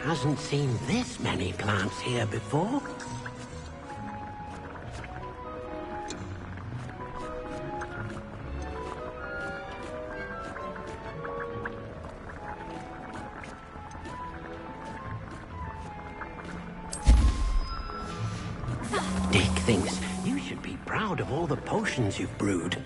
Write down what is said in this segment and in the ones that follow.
hasn't seen this many plants here before. Dick thinks you should be proud of all the potions you've brewed.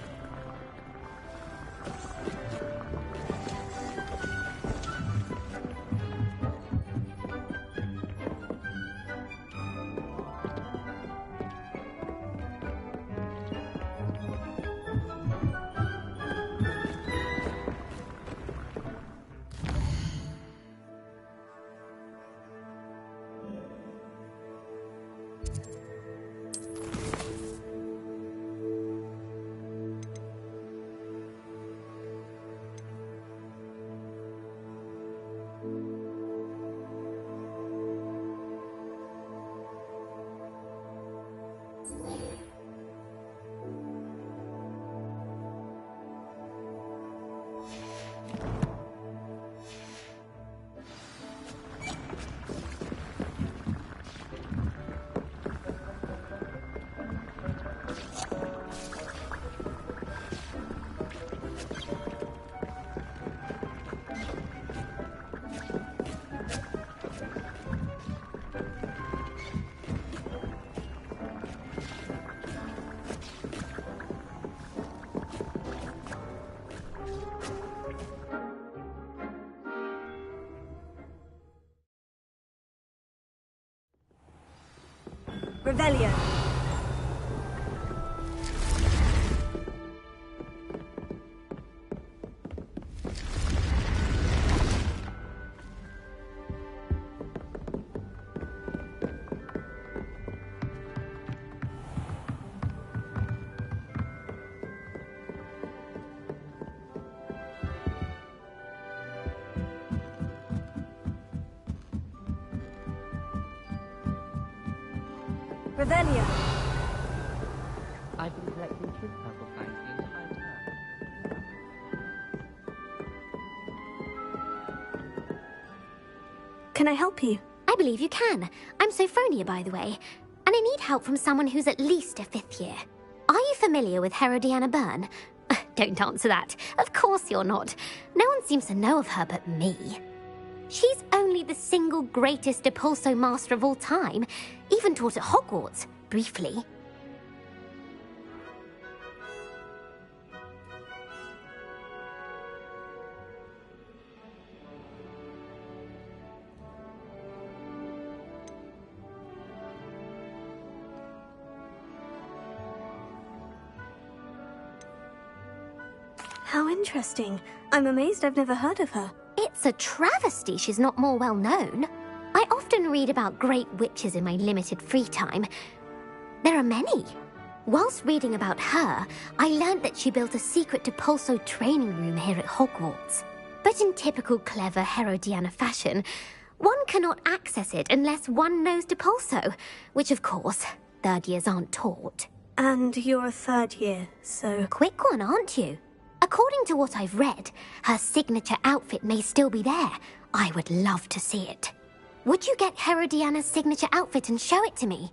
Revelio. Revelio. I've been collecting kid purple fangs the entire time. Can I help you? I believe you can. I'm Sophronia, by the way, and I need help from someone who's at least a 5th year. Are you familiar with Herodiana Byrne? Don't answer that. Of course you're not. No one seems to know of her but me. She's only the single greatest Depulso master of all time, even taught at Hogwarts, briefly. How interesting. I'm amazed I've never heard of her. It's a travesty she's not more well known. I often read about great witches in my limited free time. There are many. Whilst reading about her, I learned that she built a secret Depulso training room here at Hogwarts. But in typical clever Herodiana fashion, one cannot access it unless one knows Depulso, which of course, 3rd years aren't taught. And you're a 3rd year, so... Quick one, aren't you? According to what I've read, her signature outfit may still be there. I would love to see it. Would you get Herodiana's signature outfit and show it to me?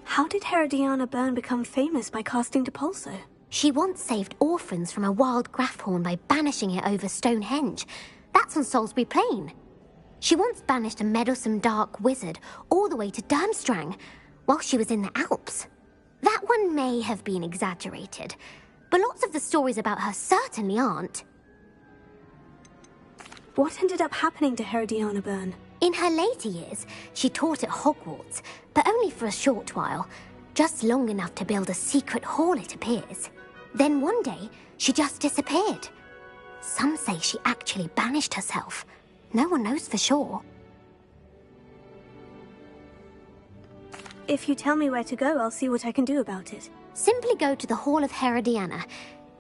How did Herodiana Byrne become famous by casting Depulso? She once saved orphans from a wild Graphorn by banishing it over Stonehenge. That's on Salisbury Plain. She once banished a meddlesome dark wizard all the way to Durmstrang while she was in the Alps. That one may have been exaggerated, but lots of the stories about her certainly aren't. What ended up happening to Herodiana Byrne? In her later years, she taught at Hogwarts, but only for a short while, just long enough to build a secret hall, it appears. Then one day, she just disappeared. Some say she actually banished herself. No one knows for sure. If you tell me where to go, I'll see what I can do about it. Simply go to the Hall of Herodiana.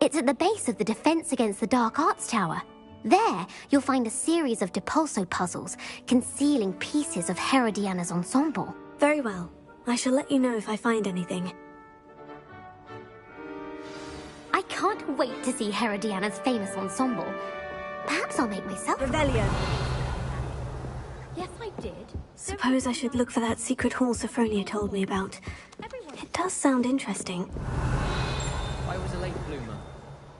It's at the base of the Defense Against the Dark Arts Tower. There, you'll find a series of Depulso puzzles concealing pieces of Herodiana's ensemble. Very well. I shall let you know if I find anything. I can't wait to see Herodiana's famous ensemble. cakes I'll make myself. Revelio. Yes, I did. Suppose I should look for that secret hall Sophronia told me about. It does sound interesting. I was a late bloomer.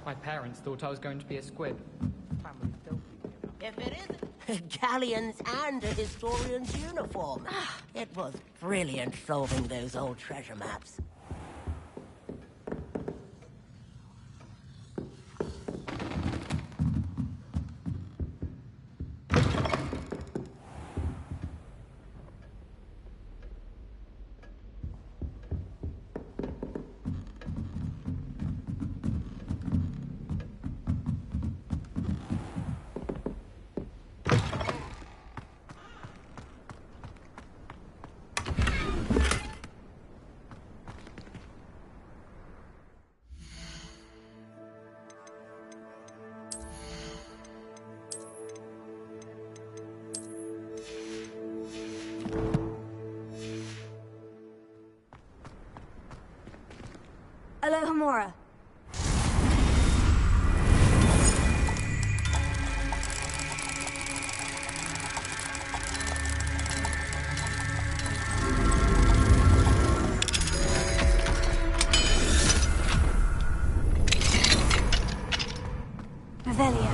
My parents thought I was going to be a squib. If it isn't galleons and a historian's uniform. It was brilliant solving those old treasure maps. Alohomora. Revelio.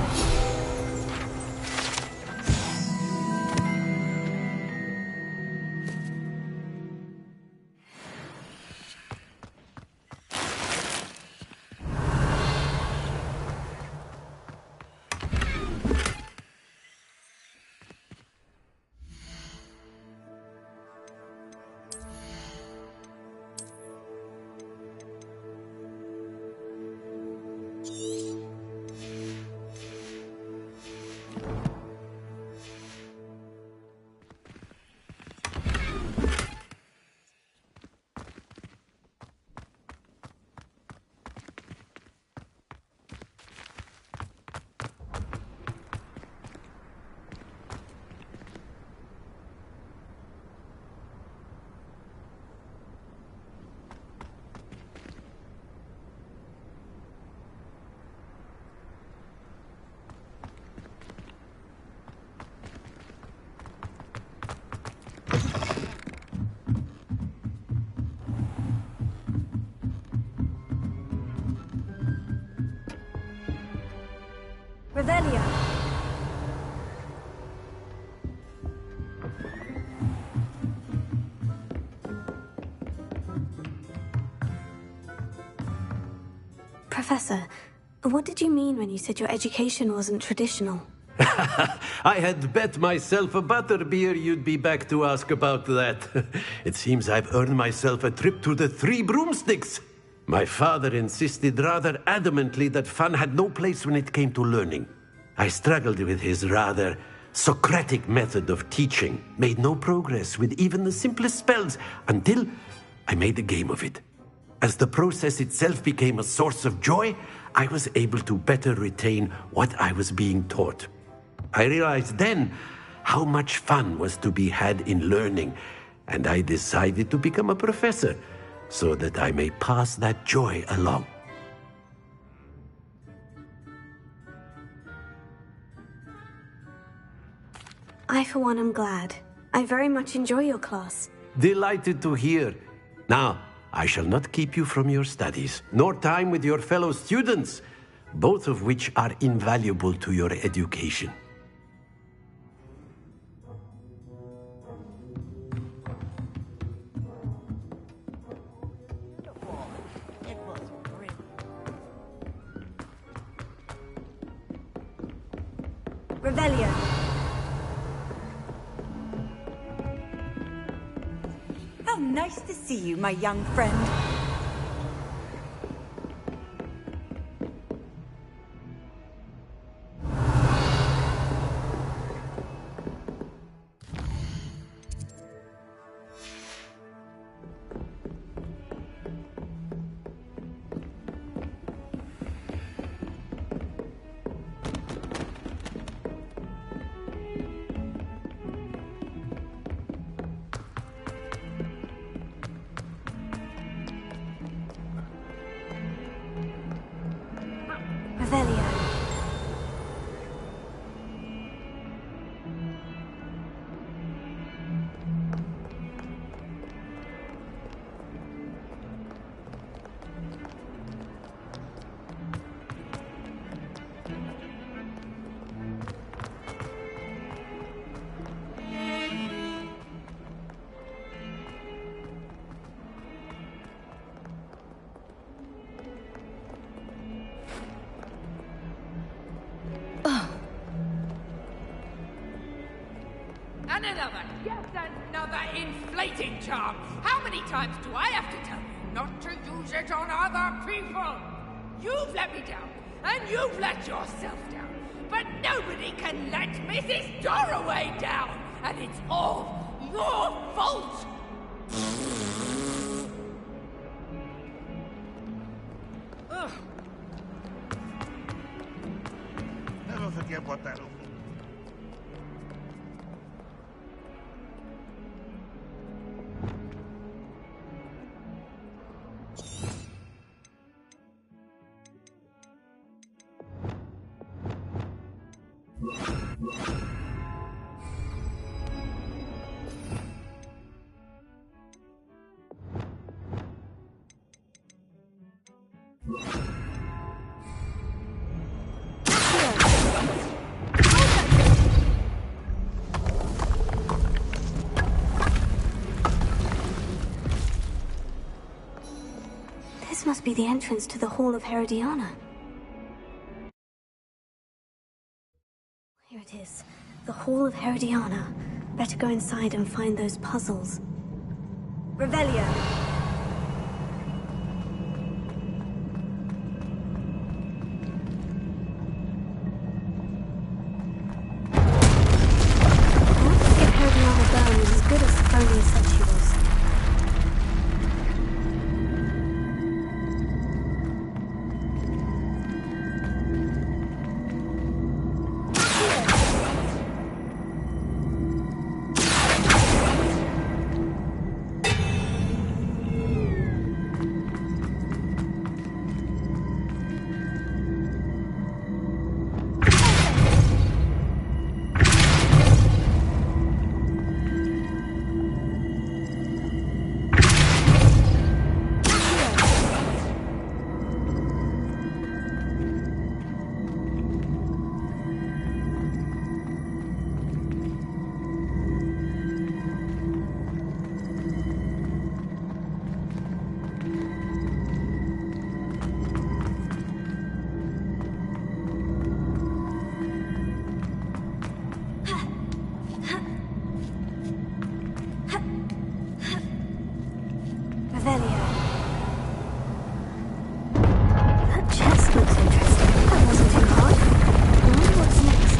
Revelio. Professor, what did you mean when you said your education wasn't traditional? I had bet myself a butterbeer you'd be back to ask about that. It seems I've earned myself a trip to the Three Broomsticks. My father insisted rather adamantly that fun had no place when it came to learning. I struggled with his rather Socratic method of teaching, made no progress with even the simplest spells until I made a game of it. As the process itself became a source of joy, I was able to better retain what I was being taught. I realized then how much fun was to be had in learning, and I decided to become a professor so that I may pass that joy along. I, for one, am glad. I very much enjoy your class. Delighted to hear. Now, I shall not keep you from your studies, nor time with your fellow students, both of which are invaluable to your education. It was brilliant. Revelio. How nice to see you, my young friend. Revelio. Yet another inflating charm. How many times do I have to tell you not to use it on other people? You've let me down, and you've let yourself down. But nobody can let Mrs. Doroway down, and it's all your fault! Never forget what that... This must be the entrance to the Hall of Herodiana. Here it is. The Hall of Herodiana. Better go inside and find those puzzles. Revelio. If Herodiana Byrne was as good as Sophronia said she was. That chest looks interesting. That wasn't too hard. I wonder what's next.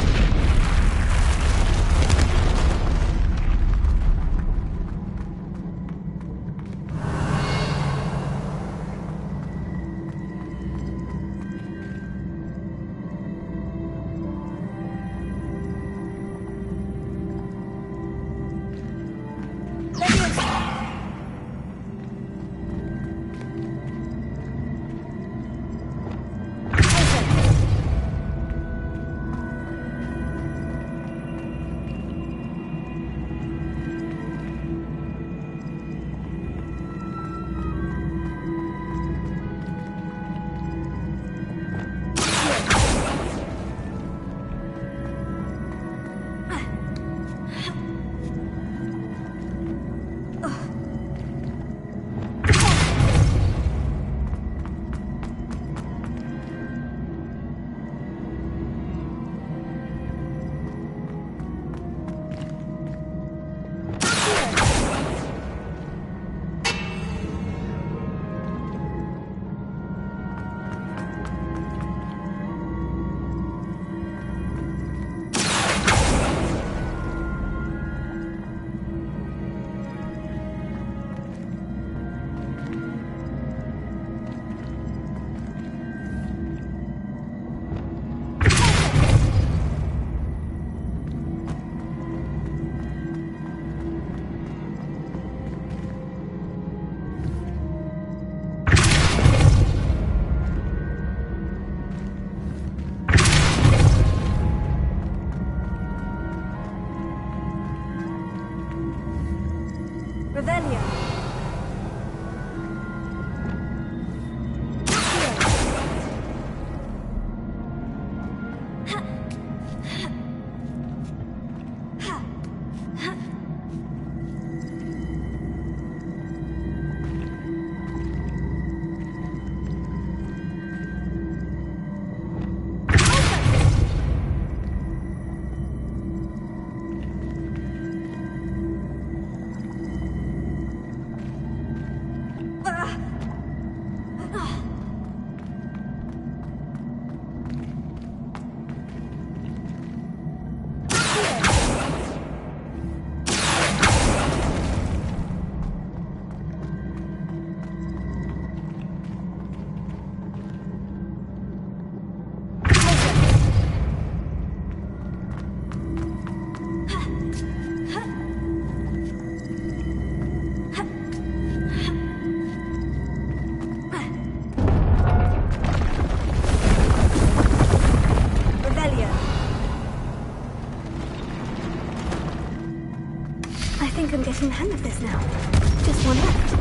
getting the hang of this now. Just one left.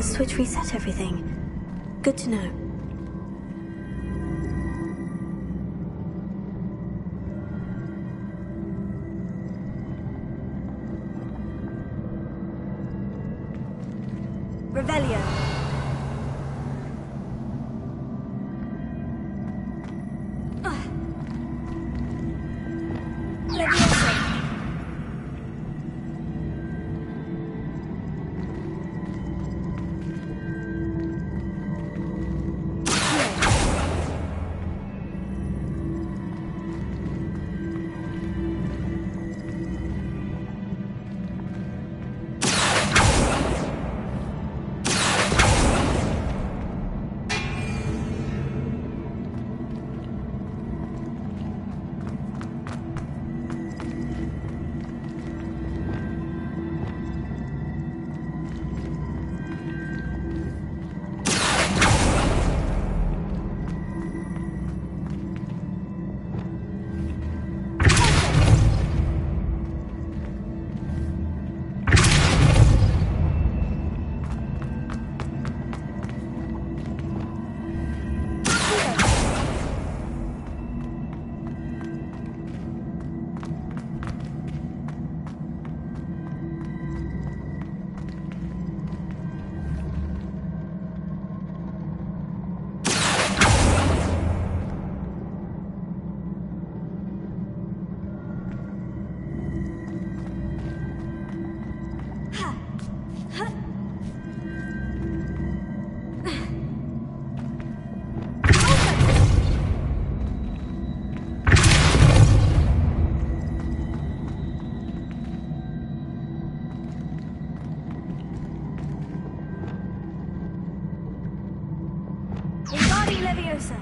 Switch reset everything. Good to know. Revelio. Leviosa.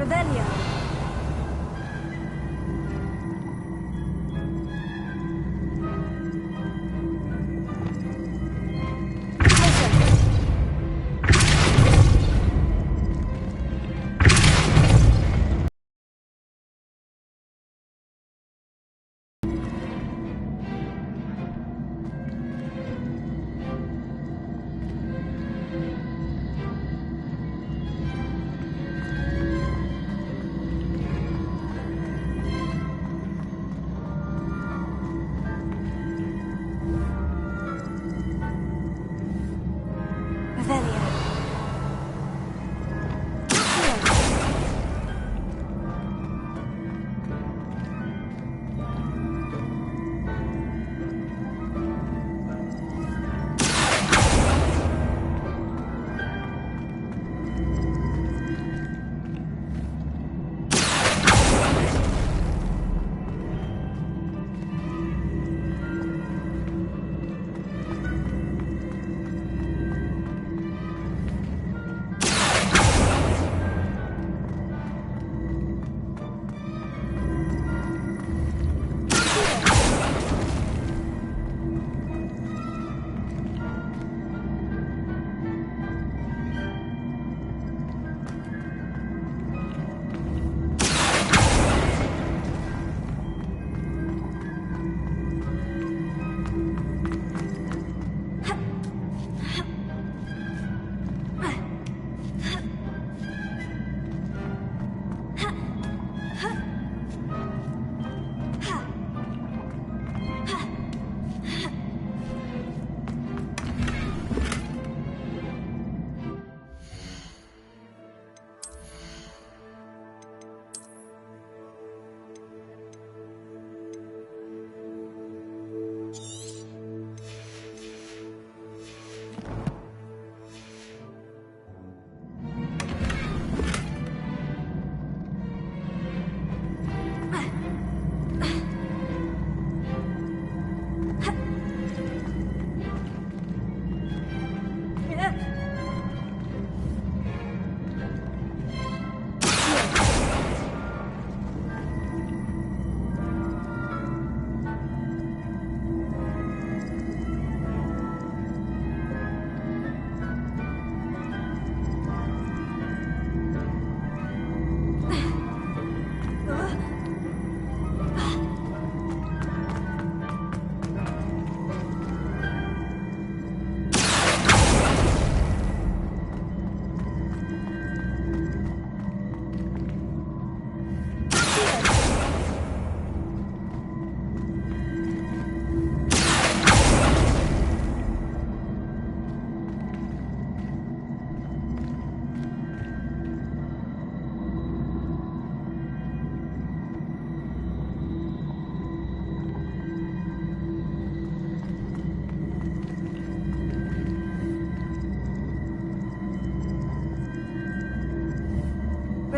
Revelio.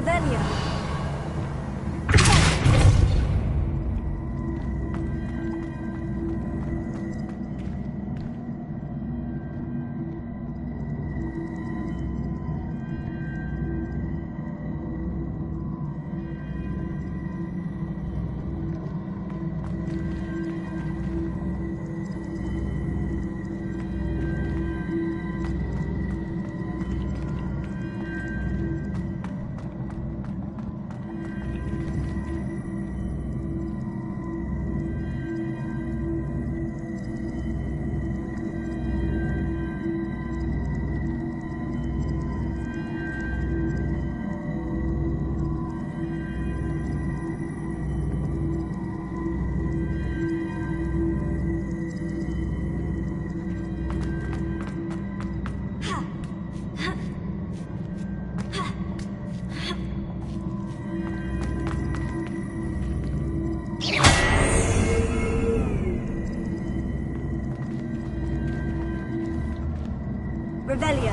Revelio. Revelio.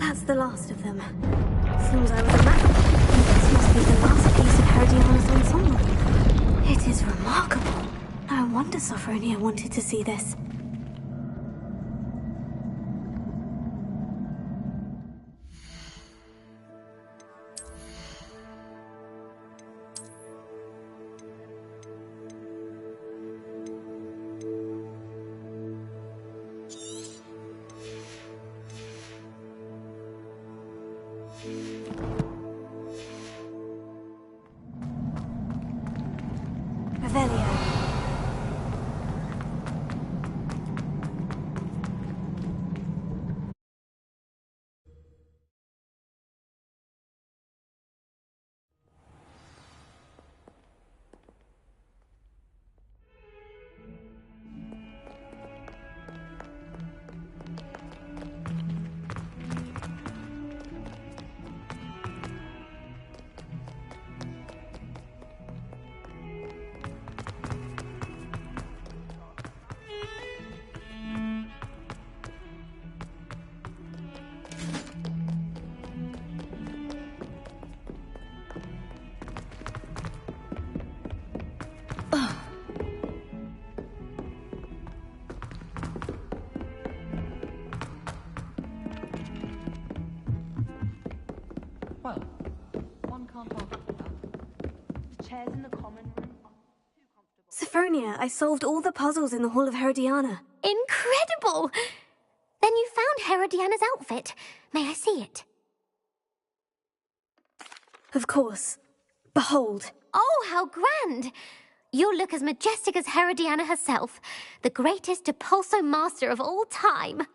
That's the last of them. As long as I was a map, this must be the last piece of Herodiana's ensemble. It is remarkable. No wonder Sophronia wanted to see this. Well, one can't argue with that. The chairs in the common room are too comfortable. Sophronia, I solved all the puzzles in the Hall of Herodiana. Incredible! Then you found Herodiana's outfit. May I see it? Of course. Behold. Oh, how grand! You'll look as majestic as Herodiana herself, the greatest Depulso master of all time.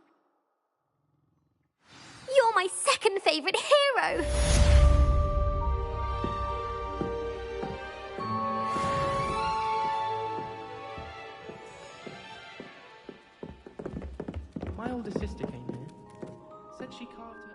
You're my second favorite hero! My older sister came here. Said she carved her...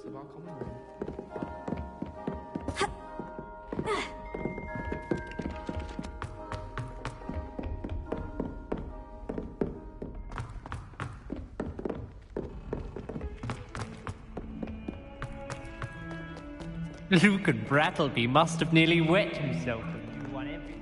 of our common room. Luke and Brattleby must have nearly wet himself and you won everything.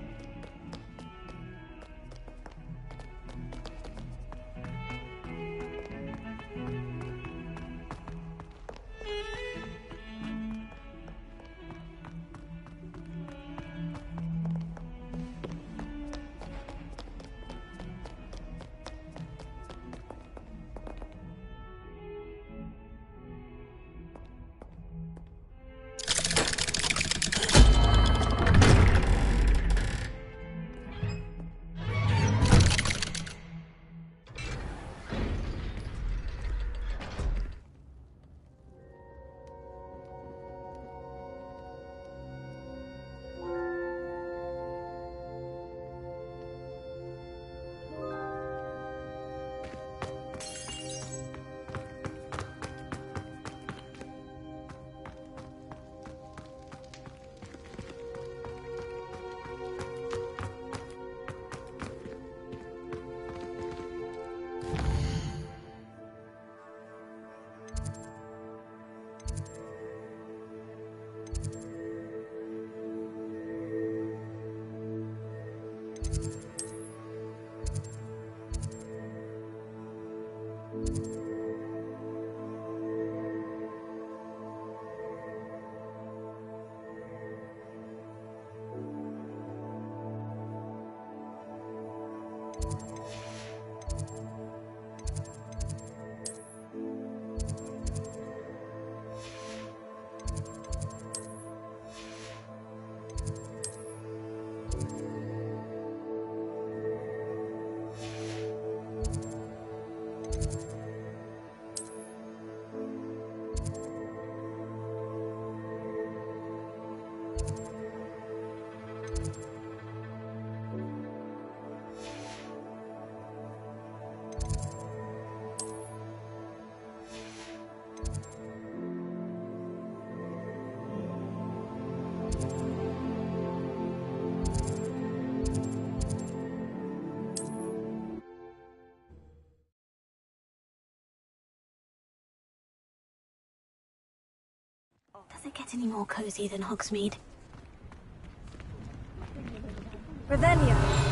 Does it get any more cozy than Hogsmeade? Revelio.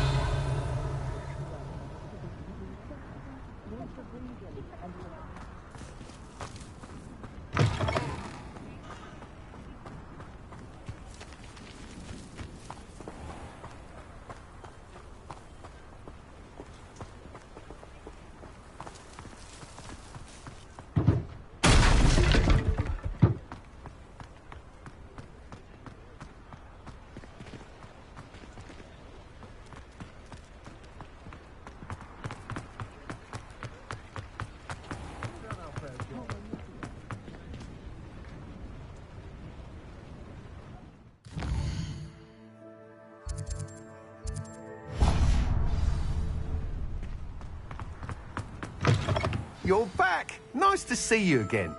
You're back! Nice to see you again.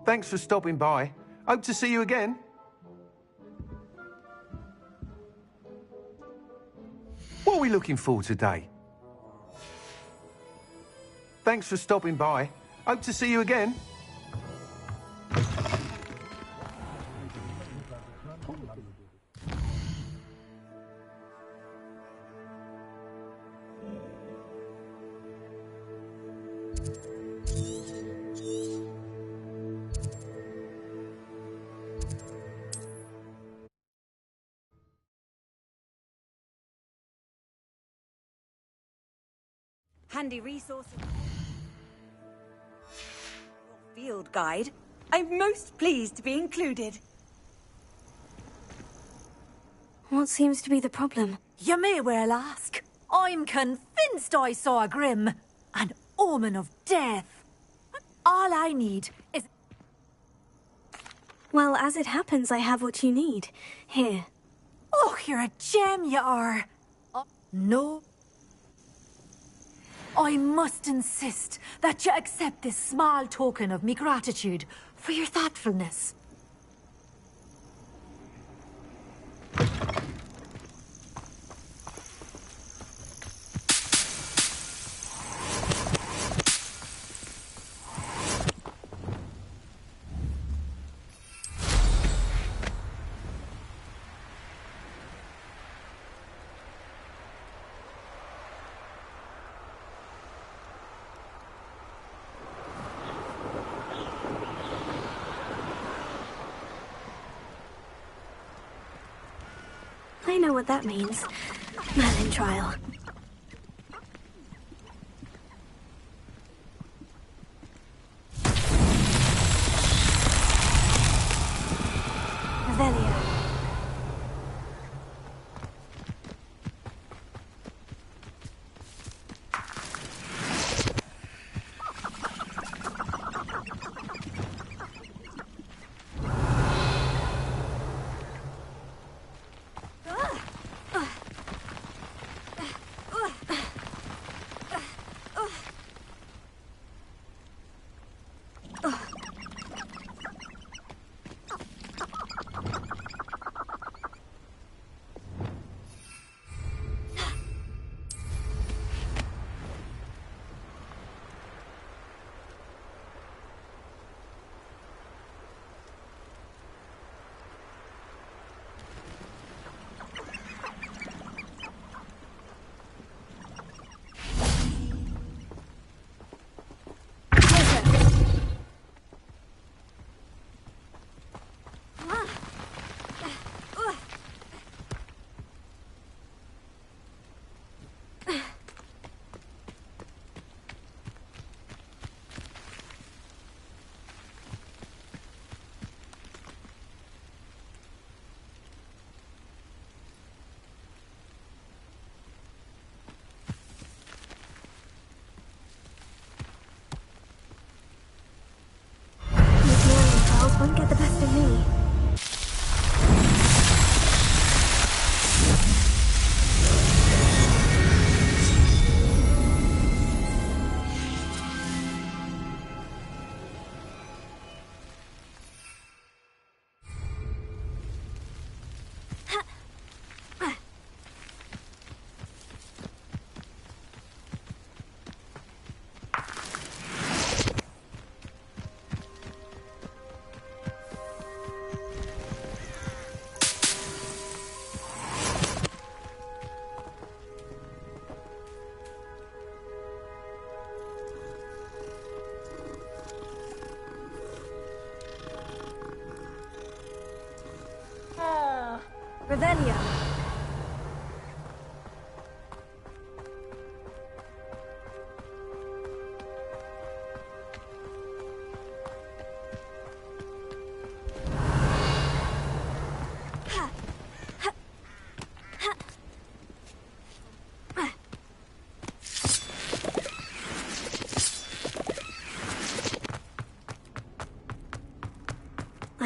Thanks for stopping by. Hope to see you again. What are we looking for today? Thanks for stopping by. Hope to see you again. Handy resource. Field guide. I'm most pleased to be included. What seems to be the problem? You may well ask. I'm convinced I saw a grim, an omen of death. All I need is... Well, as it happens, I have what you need. Here. Oh, you're a gem, you are. No. I must insist that you accept this small token of me gratitude for your thoughtfulness. I know what that means. Merlin trial. Revelio.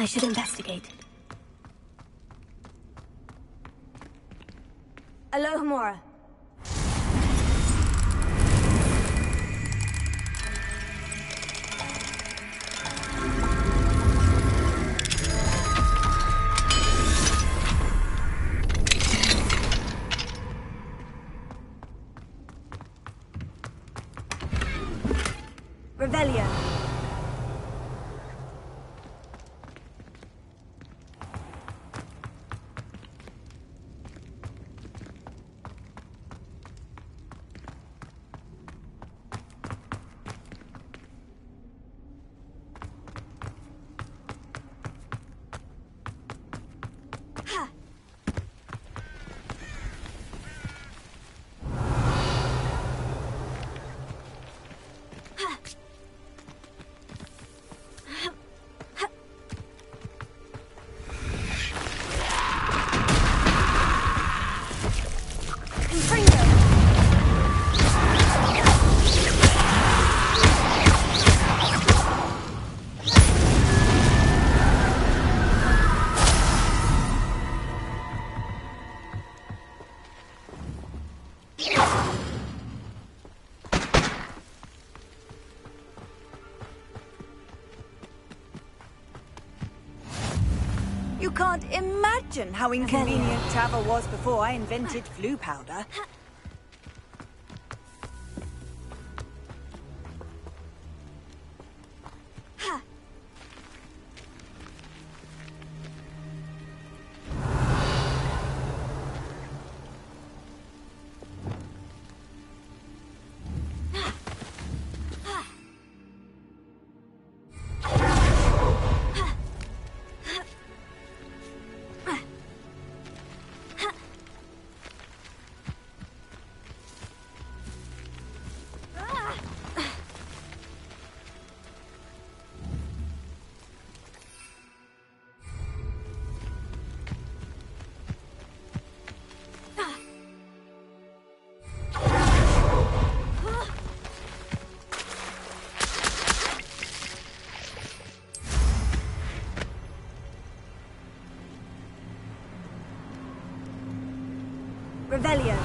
I should investigate. Alohomora. Revelio. You can't imagine how inconvenient travel was before I invented flu powder. Revelio.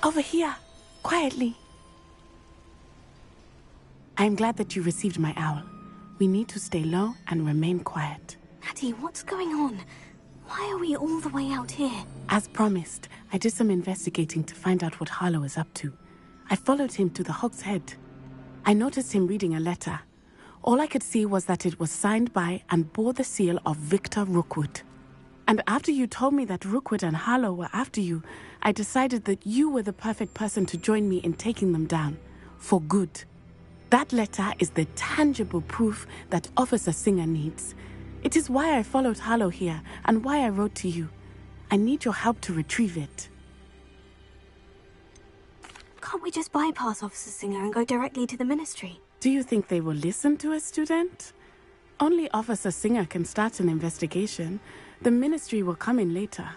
Over here, quietly. I'm glad that you received my owl. We need to stay low and remain quiet. Natty, what's going on? Why are we all the way out here? As promised, I did some investigating to find out what Harlow is up to. I followed him to the Hog's Head. I noticed him reading a letter. All I could see was that it was signed by and bore the seal of Victor Rookwood. And after you told me that Rookwood and Harlow were after you, I decided that you were the perfect person to join me in taking them down. For good. That letter is the tangible proof that Officer Singer needs. It is why I followed Harlow here and why I wrote to you. I need your help to retrieve it. Can't we just bypass Officer Singer and go directly to the Ministry? Do you think they will listen to a student? Only Officer Singer can start an investigation. The Ministry will come in later.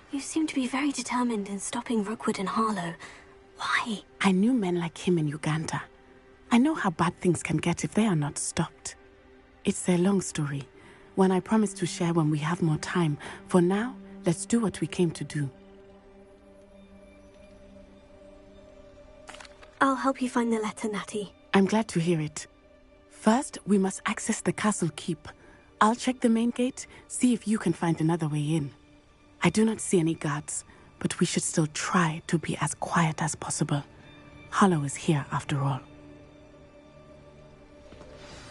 You seem to be very determined in stopping Rookwood and Harlow. Why? I knew men like him in Uganda. I know how bad things can get if they are not stopped. It's a long story, one I promise to share when we have more time. For now, let's do what we came to do. I'll help you find the letter, Natty. I'm glad to hear it. First, we must access the castle keep. I'll check the main gate, see if you can find another way in. I do not see any guards, but we should still try to be as quiet as possible. Harlow is here after all.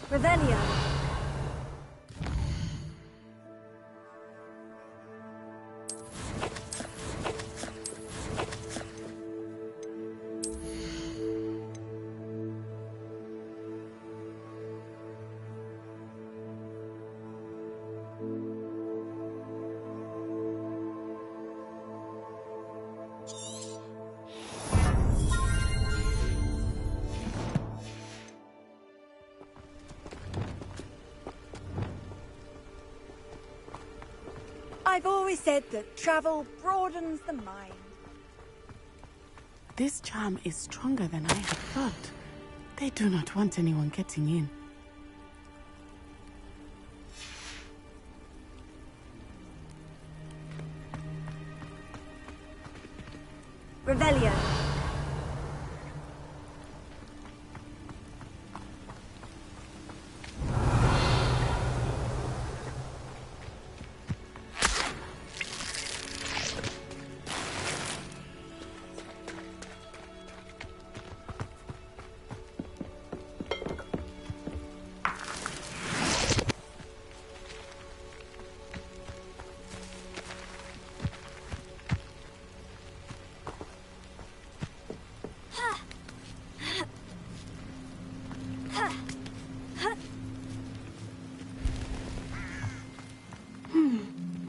Revelio. I've always said that travel broadens the mind. This charm is stronger than I had thought. They do not want anyone getting in. Revelio.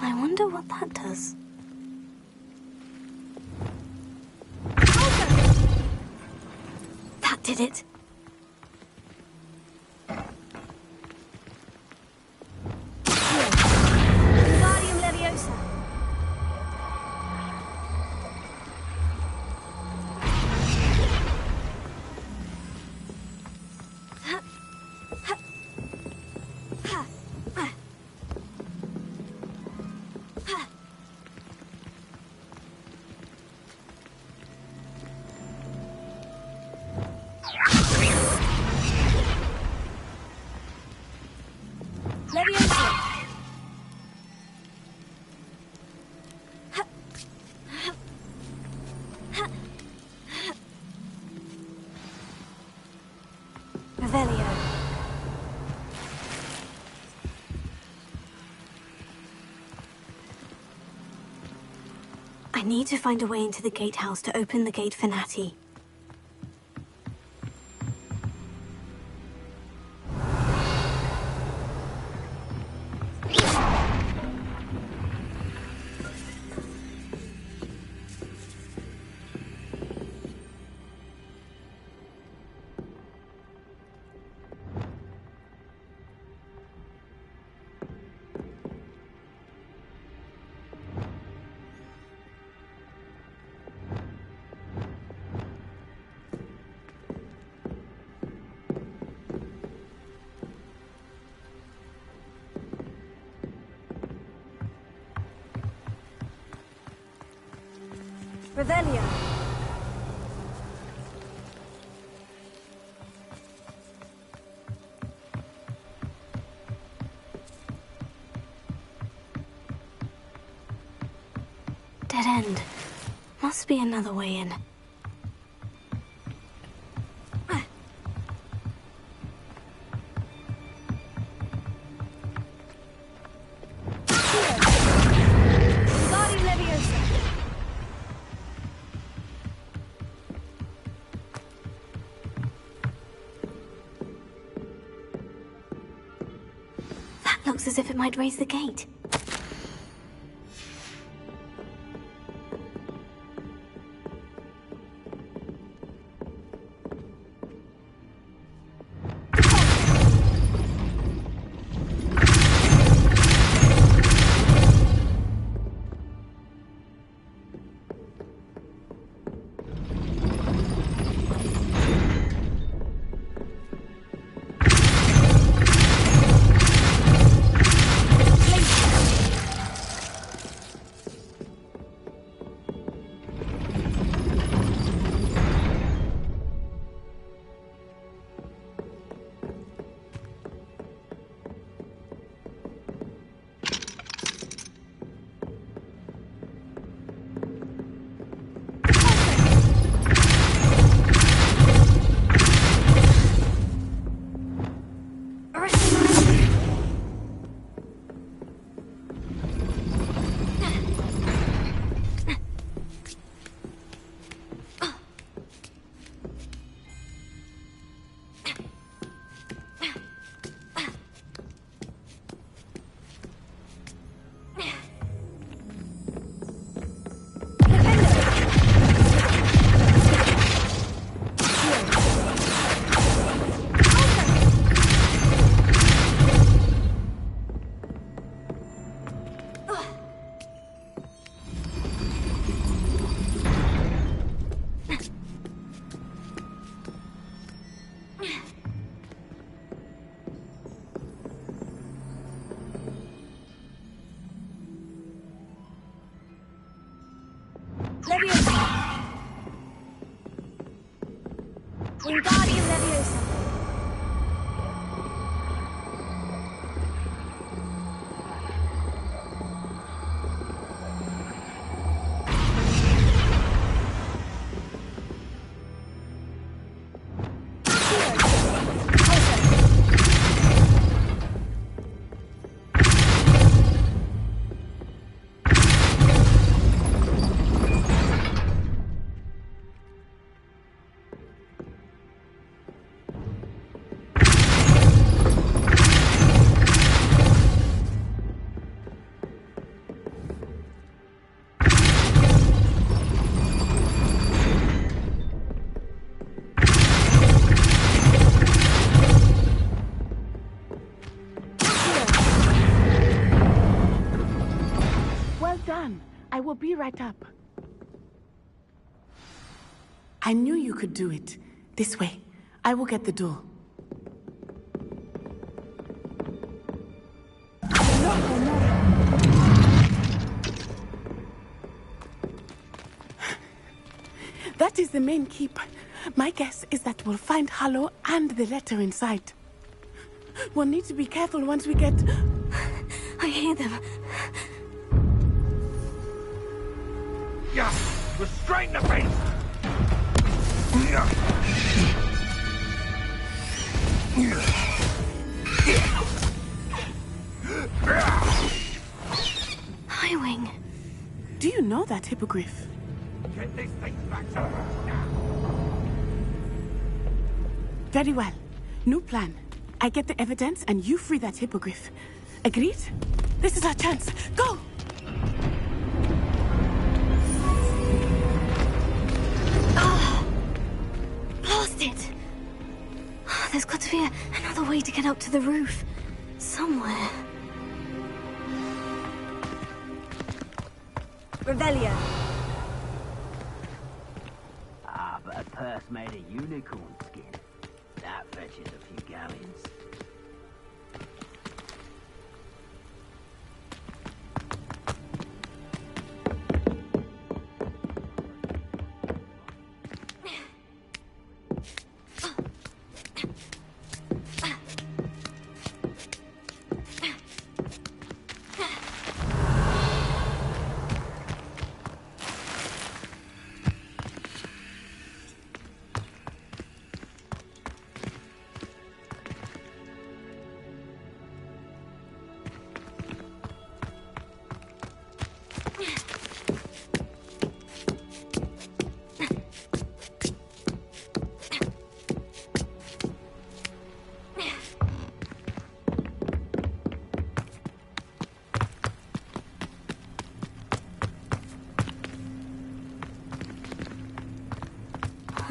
I wonder what that does. That did it. Wingardium Leviosa. Revelio. I need to find a way into the gatehouse to open the gate for Natty. Revelio. Dead end. Must be another way in. Wingardium Leviosa. That looks as if it might raise the gate. Leviosa! Wingardium Leviosa! I will be right up. I knew you could do it. This way. I will get the door. That is the main keep. My guess is that we'll find Harlow and the letter inside. We'll need to be careful once we get... I hear them. Yeah, restrain the beast! Highwing. Do you know that hippogriff? Get this thing back to us now. Very well. New plan. I get the evidence and you free that hippogriff. Agreed? This is our chance. Go! Lost it! There's got to be another way to get up to the roof. Somewhere. Revelio. Ah, but a purse made of unicorn skin. That fetches a few galleons.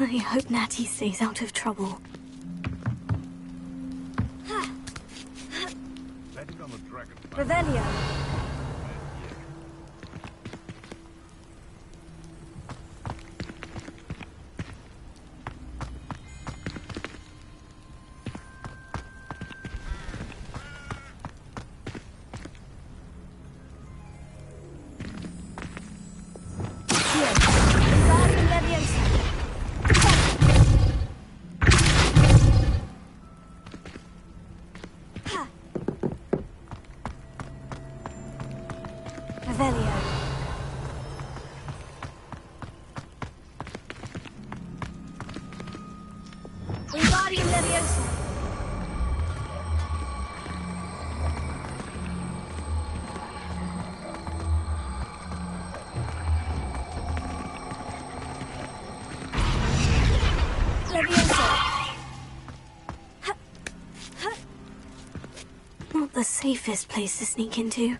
I hope Natty stays out of trouble. Revelio. Not the safest place to sneak into.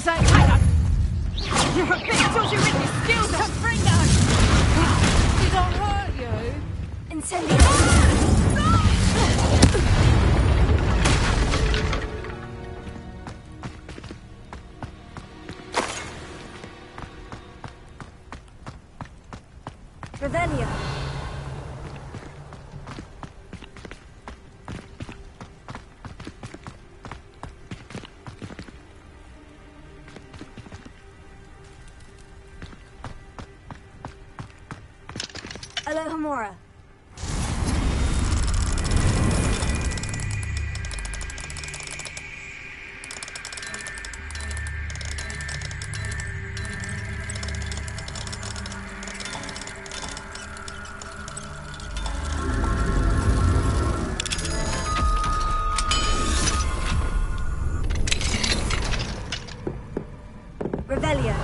This ain't right. You're a bit dodgy with your skills to bring us. Did I hurt you? Incendio. Revelio. Alohomora. Revelio.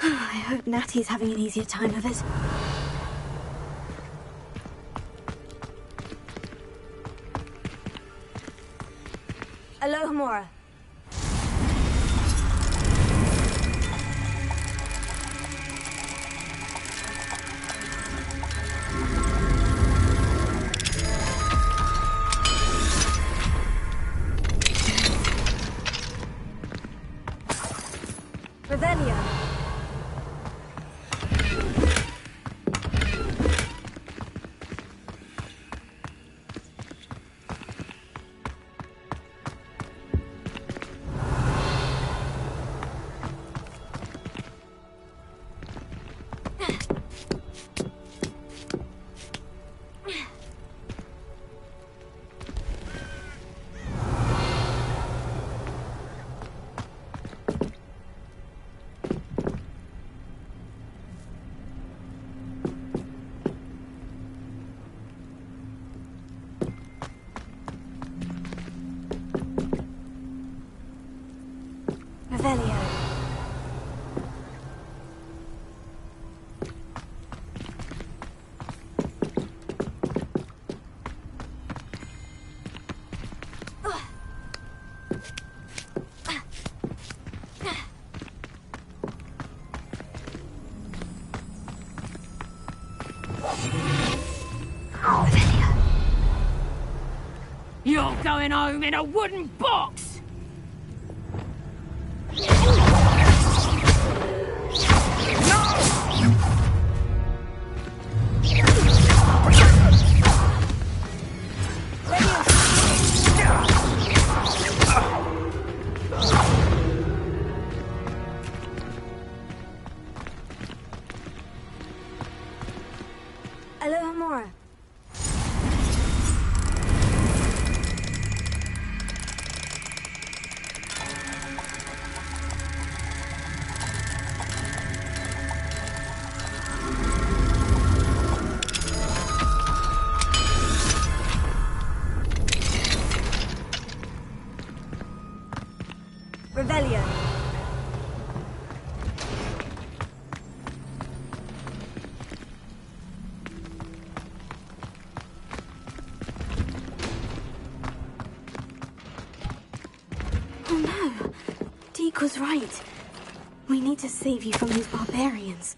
I hope Natty's having an easier time of it. Alohomora. Revelio. Revelio. You're going home in a wooden box! Alohomora. Revelio. Oh no, Deke was right. We need to save you from these barbarians.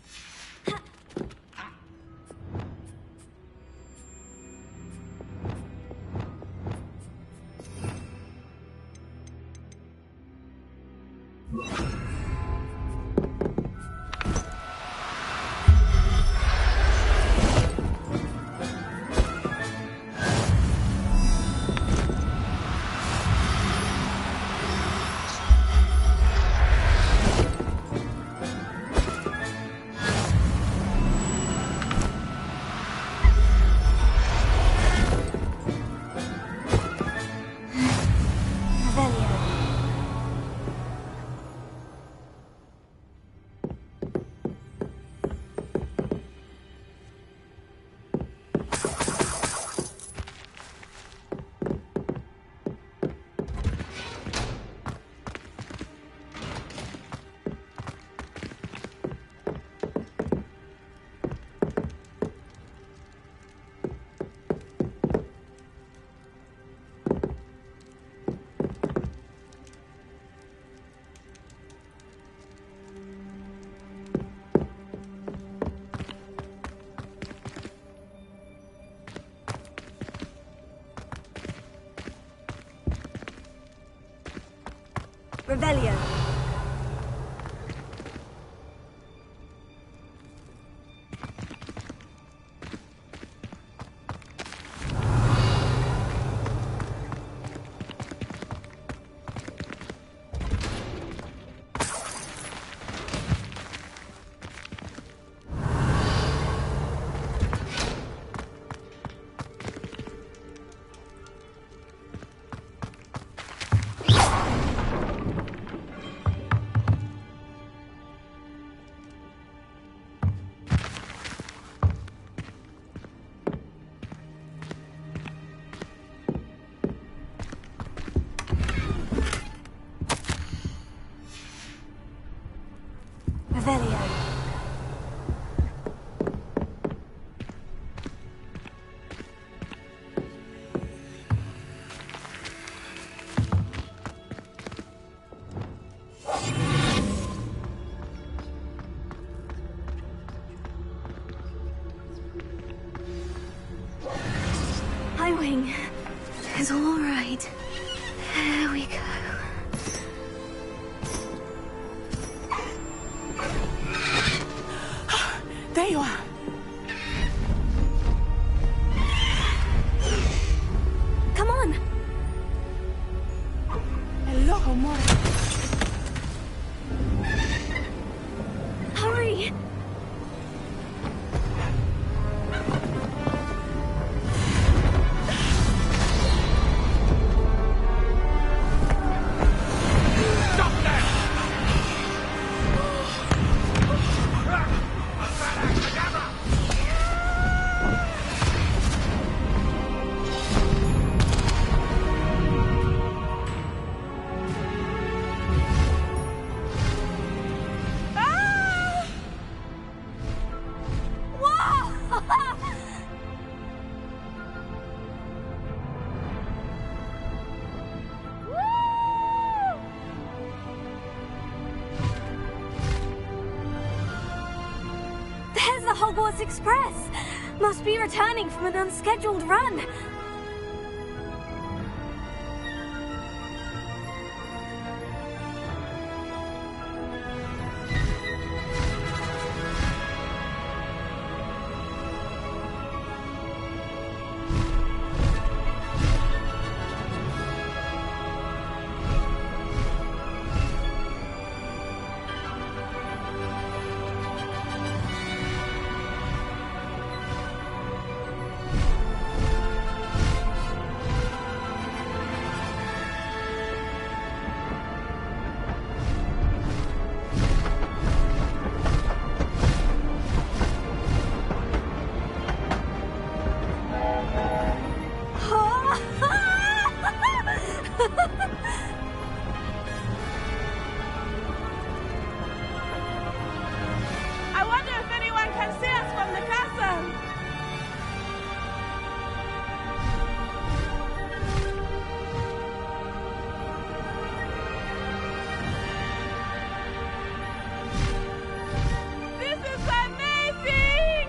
Revelio. Revelio. Highwing. It's all right. There we go. There you are. Come on. Hello, amore. Hurry. There's the Hogwarts Express! Must be returning from an unscheduled run. I wonder if anyone can see us from the castle. This is amazing!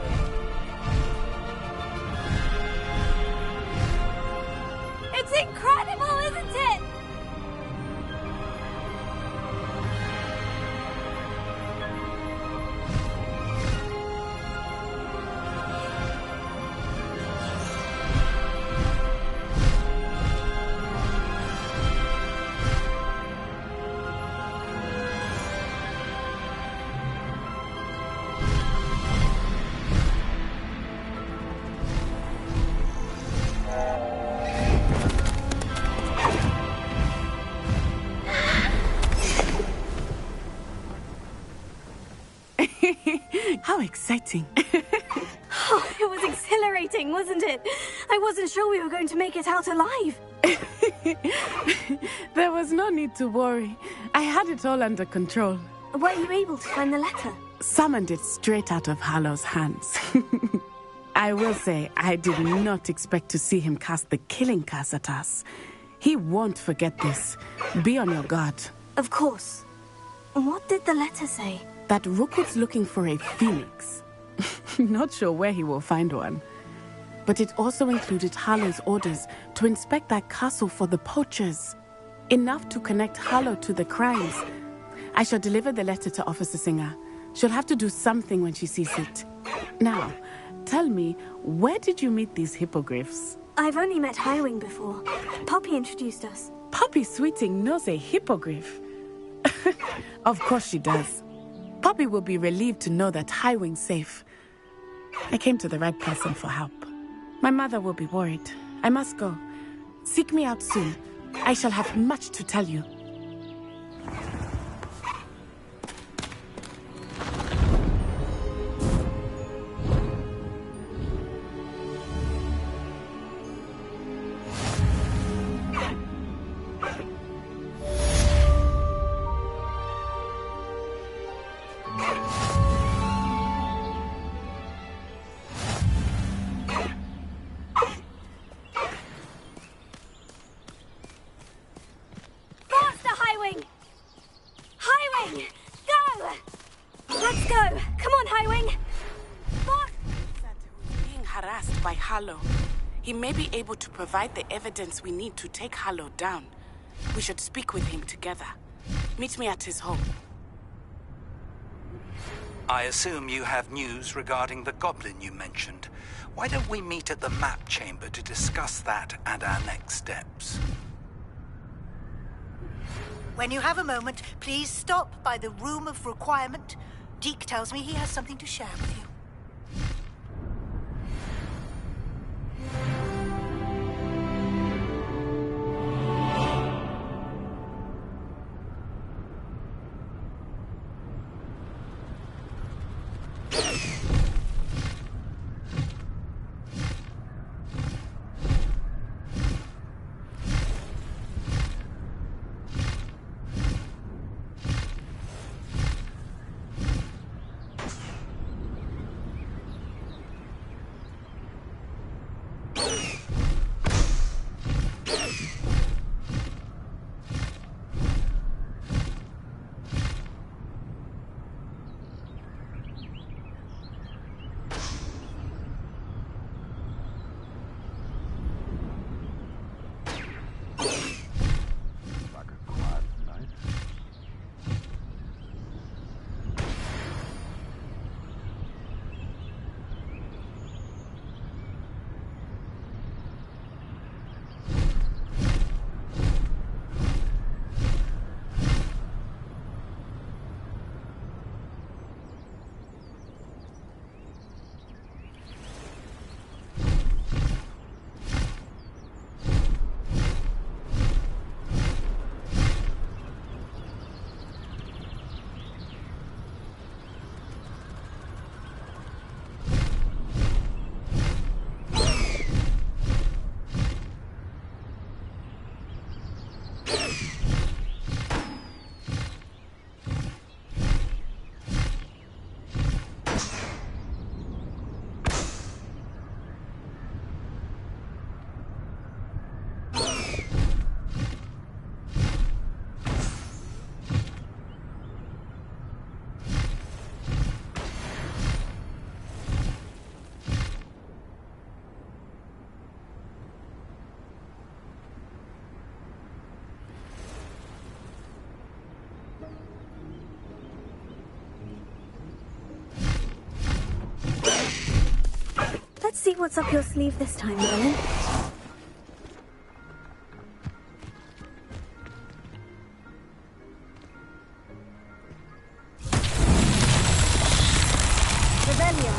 It's incredible, isn't it? How exciting. Oh, it was exhilarating, wasn't it? I wasn't sure we were going to make it out alive. There was no need to worry. I had it all under control. Were you able to find the letter? Summoned it straight out of Harlow's hands. I will say, I did not expect to see him cast the killing curse at us. He won't forget this. Be on your guard. Of course. What did the letter say? That Rookwood's looking for a phoenix. Not sure where he will find one. But it also included Harlow's orders to inspect that castle for the poachers. Enough to connect Harlow to the crimes. I shall deliver the letter to Officer Singer. She'll have to do something when she sees it. Now, tell me, where did you meet these hippogriffs? I've only met Highwing before. Poppy introduced us. Poppy Sweeting knows a hippogriff. Of course she does. Poppy will be relieved to know that Highwing's safe. I came to the right person for help. My mother will be worried. I must go. Seek me out soon. I shall have much to tell you. He may be able to provide the evidence we need to take Harlow down. We should speak with him together. Meet me at his home. I assume you have news regarding the goblin you mentioned. Why don't we meet at the map chamber to discuss that and our next steps? When you have a moment, please stop by the Room of Requirement. Deke tells me he has something to share with you. Let's see what's up your sleeve this time, Merlin. Rebellion.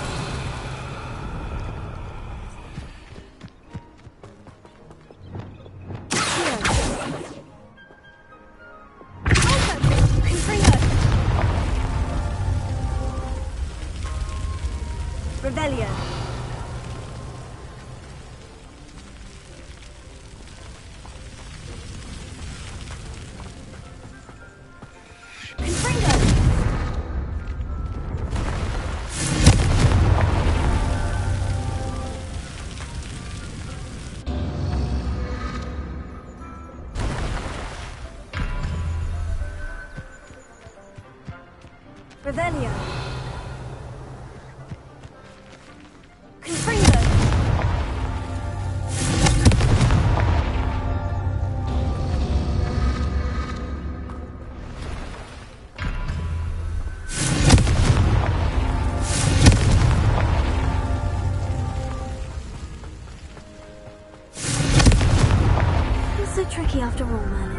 Rebellion. Revelio. Confringo. after all, Merlin.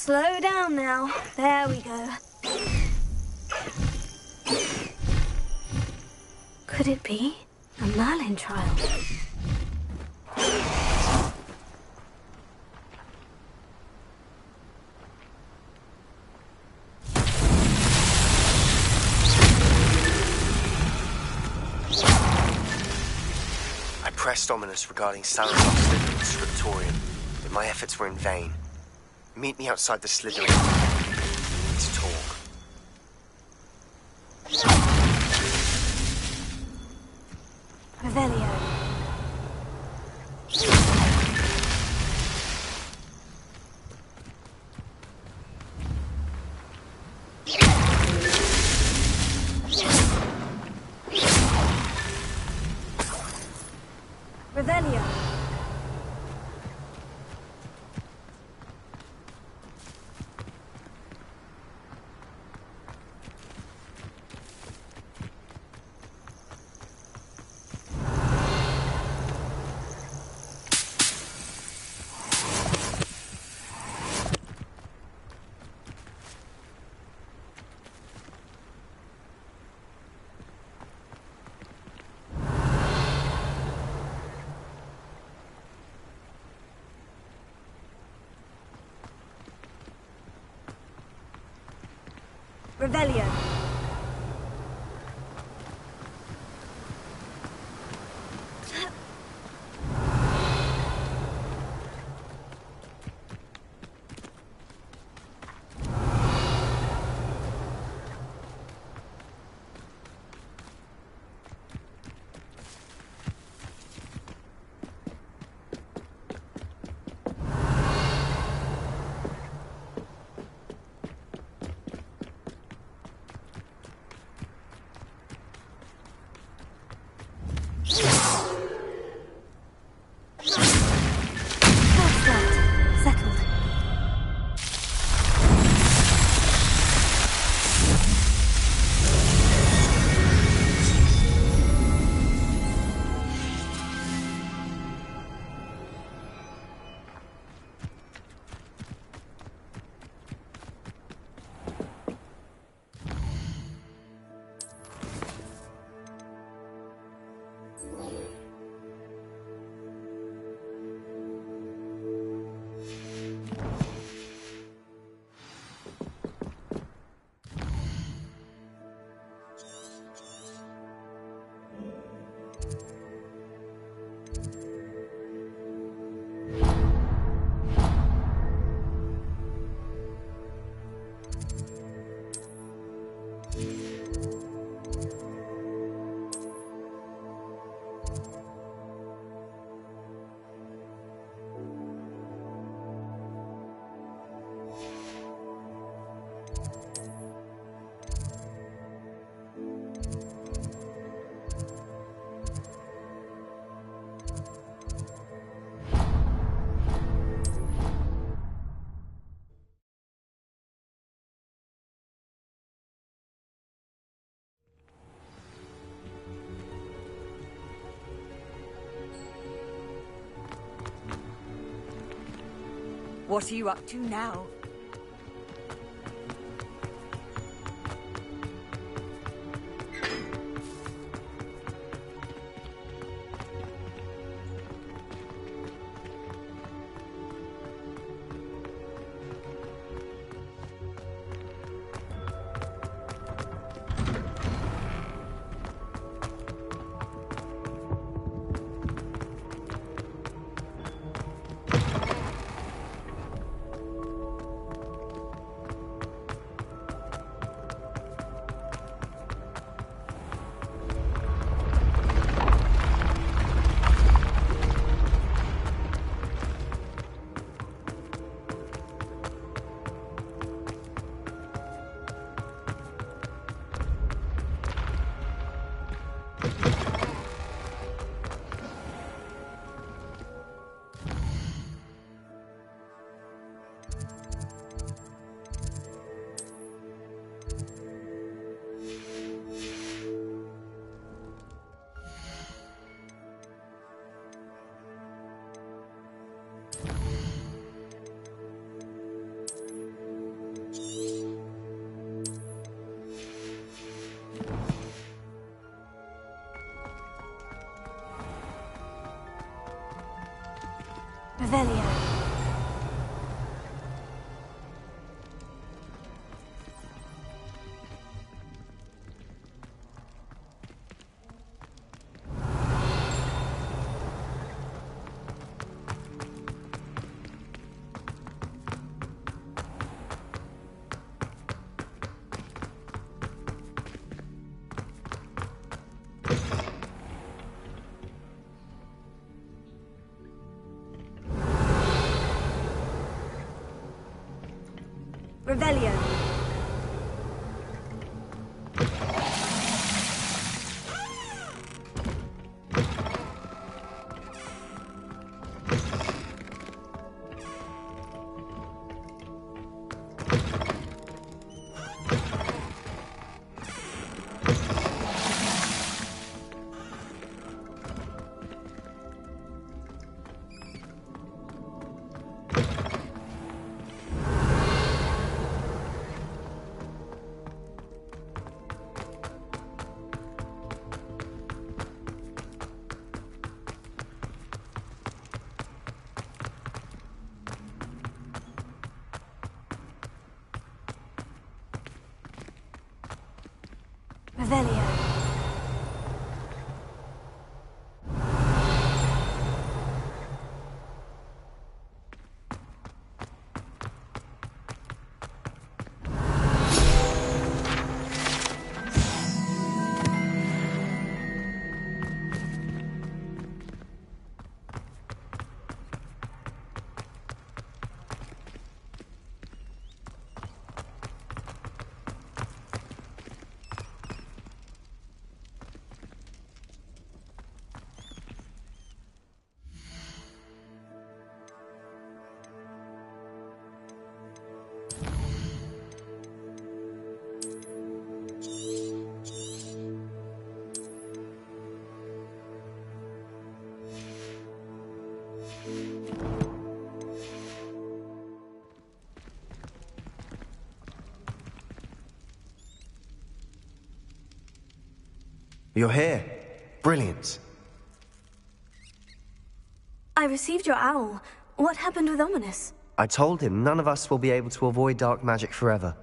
Slow down now. There we go. Could it be a Merlin trial? I pressed Ominous regarding Salazar's Slytherin scriptorium, but my efforts were in vain. Meet me outside the Slytherin. We need to talk. Revelio. Revelio. Revelio. What are you up to now? Revelio. Revelio. Revelio. You're here. Brilliant. I received your owl. What happened with Ominous? I told him none of us will be able to avoid dark magic forever.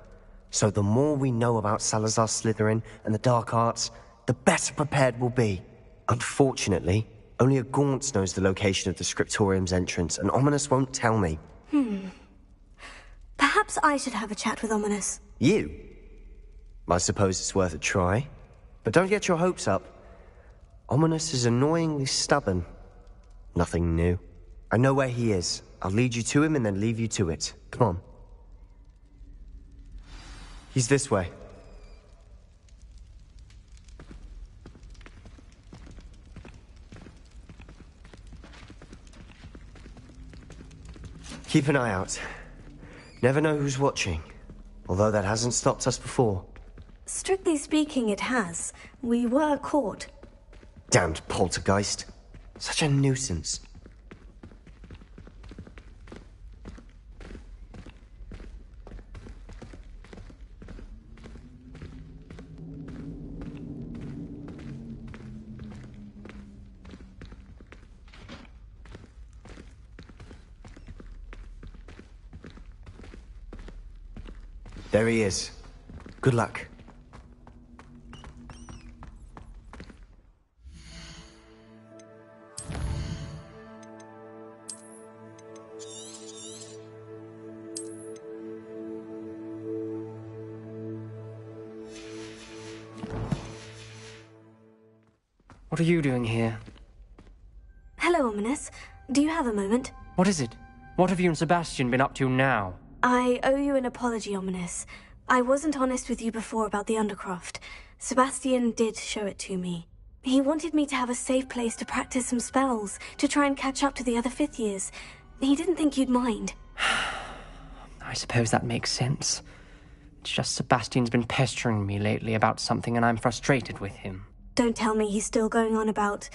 So the more we know about Salazar Slytherin and the dark arts, the better prepared we'll be. Unfortunately, only a Gaunt knows the location of the Scriptorium's entrance, and Ominous won't tell me. Perhaps I should have a chat with Ominous. You? I suppose it's worth a try. But don't get your hopes up. Ominous is annoyingly stubborn. Nothing new. I know where he is. I'll lead you to him and then leave you to it. Come on. He's this way. Keep an eye out. Never know who's watching. Although that hasn't stopped us before. Strictly speaking, it has. We were caught. Damned poltergeist. Such a nuisance. There he is. Good luck. What are you doing here? Hello, Ominous. Do you have a moment? What is it? What have you and Sebastian been up to now? I owe you an apology, Ominous. I wasn't honest with you before about the Undercroft. Sebastian did show it to me. He wanted me to have a safe place to practice some spells, to try and catch up to the other fifth years. He didn't think you'd mind. I suppose that makes sense. It's just Sebastian's been pestering me lately about something and I'm frustrated with him. Don't tell me he's still going on about...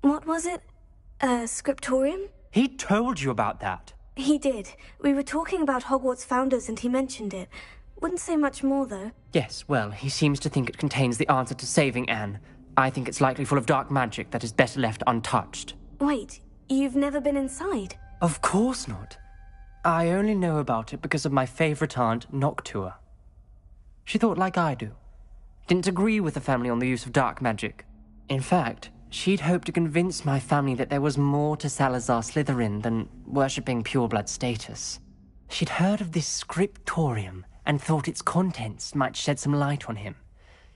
What was it? A scriptorium? He told you about that? He did. We were talking about Hogwarts founders and he mentioned it. Wouldn't say much more, though. Yes, well, he seems to think it contains the answer to saving Anne. I think it's likely full of dark magic that is better left untouched. Wait, you've never been inside? Of course not. I only know about it because of my favorite aunt, Noctua. She thought like I do. Didn't agree with the family on the use of dark magic. In fact, she'd hoped to convince my family that there was more to Salazar Slytherin than worshipping pureblood status. She'd heard of this scriptorium and thought its contents might shed some light on him.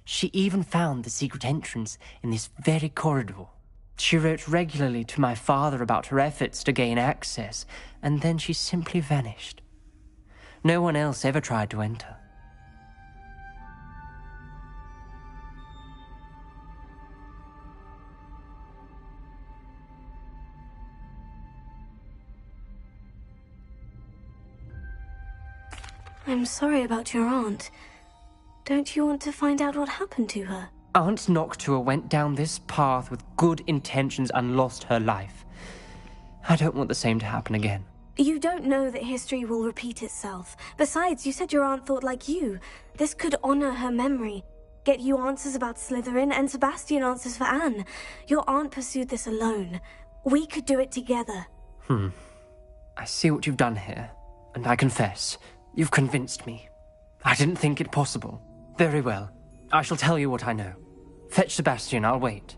She even found the secret entrance in this very corridor. She wrote regularly to my father about her efforts to gain access, and then she simply vanished. No one else ever tried to enter. I'm sorry about your aunt. Don't you want to find out what happened to her? Aunt Noctua went down this path with good intentions and lost her life. I don't want the same to happen again. You don't know that history will repeat itself. Besides, you said your aunt thought like you. This could honor her memory. Get you answers about Slytherin and Sebastian answers for Anne. Your aunt pursued this alone. We could do it together. I see what you've done here, and I confess, you've convinced me. I didn't think it possible. Very well. I shall tell you what I know. Fetch Sebastian, I'll wait.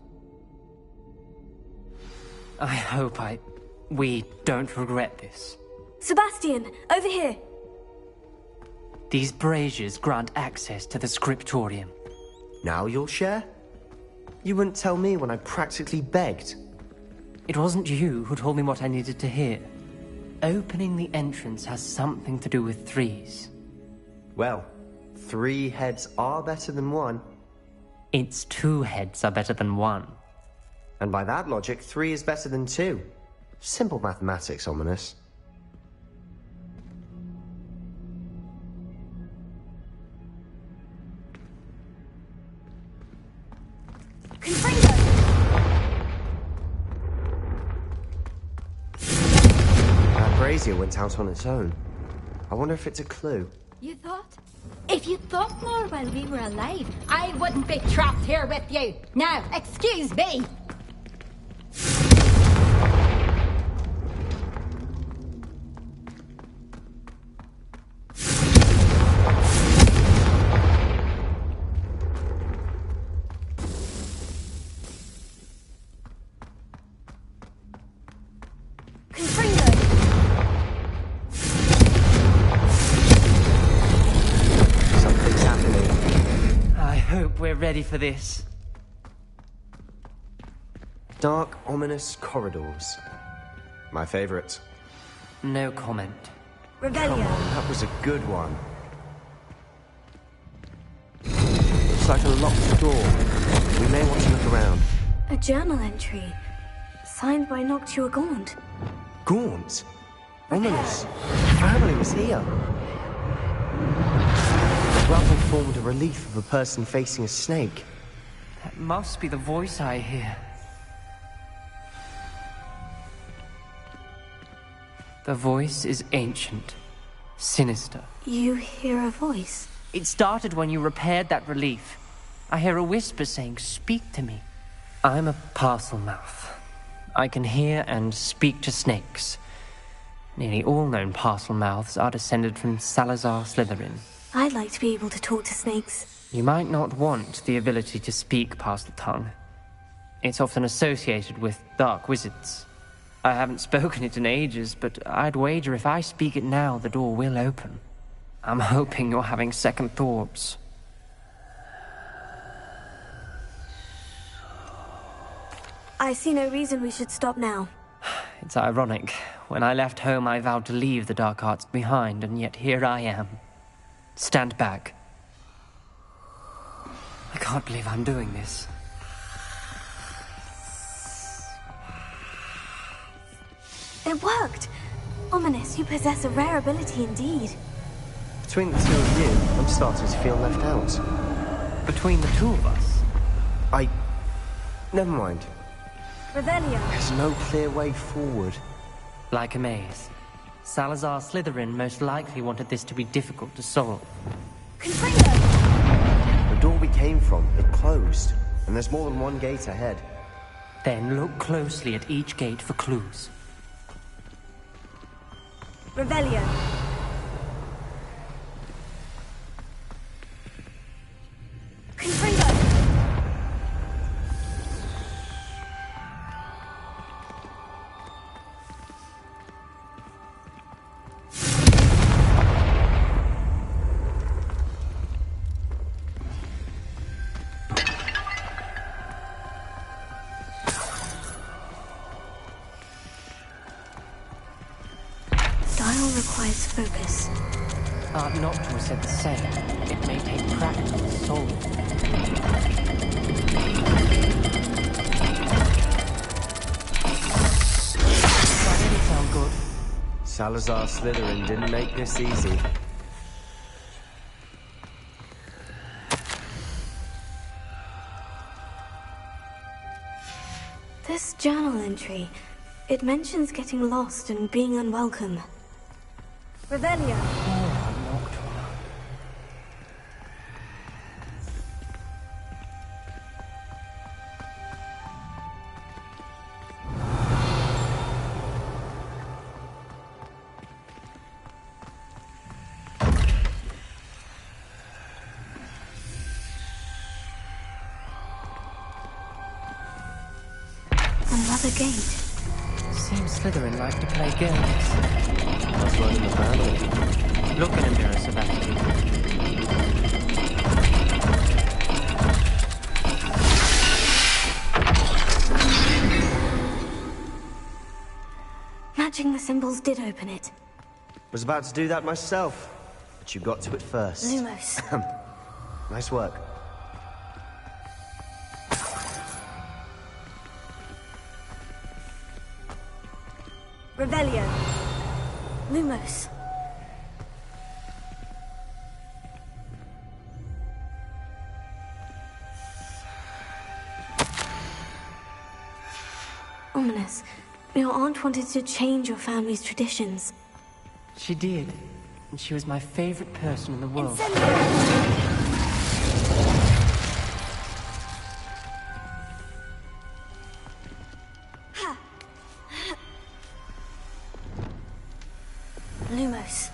I hope we don't regret this. Sebastian, over here! These braziers grant access to the scriptorium. Now you'll share? You wouldn't tell me when I practically begged. It wasn't you who told me what I needed to hear. Opening the entrance has something to do with threes. Well, 3 heads are better than 1. It's 2 heads are better than 1. And by that logic, 3 is better than 2. Simple mathematics, Ominous. That brazier went out on its own. I wonder if it's a clue. You thought? If you thought more while we were alive, I wouldn't be trapped here with you. Now, excuse me. We're ready for this. Dark, ominous corridors. My favorite. No comment. Rebellion. Come on, that was a good one. Looks like a locked door. We may want to look around. A journal entry. Signed by Noctua Gaunt. Gaunt? Ominous. Family was here. The gravel formed a relief of a person facing a snake. That must be the voice I hear. The voice is ancient, sinister. You hear a voice? It started when you repaired that relief. I hear a whisper saying, "Speak to me." I'm a parcel mouth. I can hear and speak to snakes. Nearly all known parcel mouths are descended from Salazar Slytherin. I'd like to be able to talk to snakes. You might not want the ability to speak past the tongue. It's often associated with dark wizards. I haven't spoken it in ages, but I'd wager if I speak it now, the door will open. I'm hoping you're having second thoughts. I see no reason we should stop now. It's ironic. When I left home, I vowed to leave the dark arts behind, and yet here I am. Stand back. I can't believe I'm doing this. It worked! Ominous, you possess a rare ability indeed. Between the two of you, I'm starting to feel left out. Between the two of us? Never mind. Revelio. There's no clear way forward. Like a maze. Salazar Slytherin most likely wanted this to be difficult to solve. The door we came from, it closed. And there's more than one gate ahead. Then look closely at each gate for clues. Revelio. Confringo. Requires focus. Art Noctua said the same. It may take practice to solve it. That didn't sound good. Salazar Slytherin didn't make this easy. This journal entry, it mentions getting lost and being unwelcome. Revelio. Another gate. Seems Slytherin like to play games. That's right in the family. Look in a mirror, Sebastian. Matching the symbols did open it. Was about to do that myself, but you got to it first. Lumos. Nice work. Revelio. Lumos. Ominous. Your aunt wanted to change your family's traditions. She did. And she was my favorite person in the world. Lumos.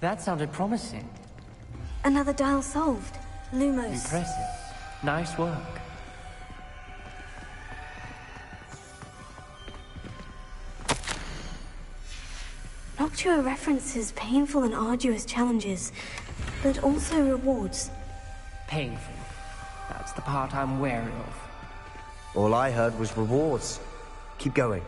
That sounded promising. Another dial solved. Lumos. Impressive. Nice work. Noctua references painful and arduous challenges, but also rewards. Painful. That's the part I'm wary of. All I heard was rewards. Keep going.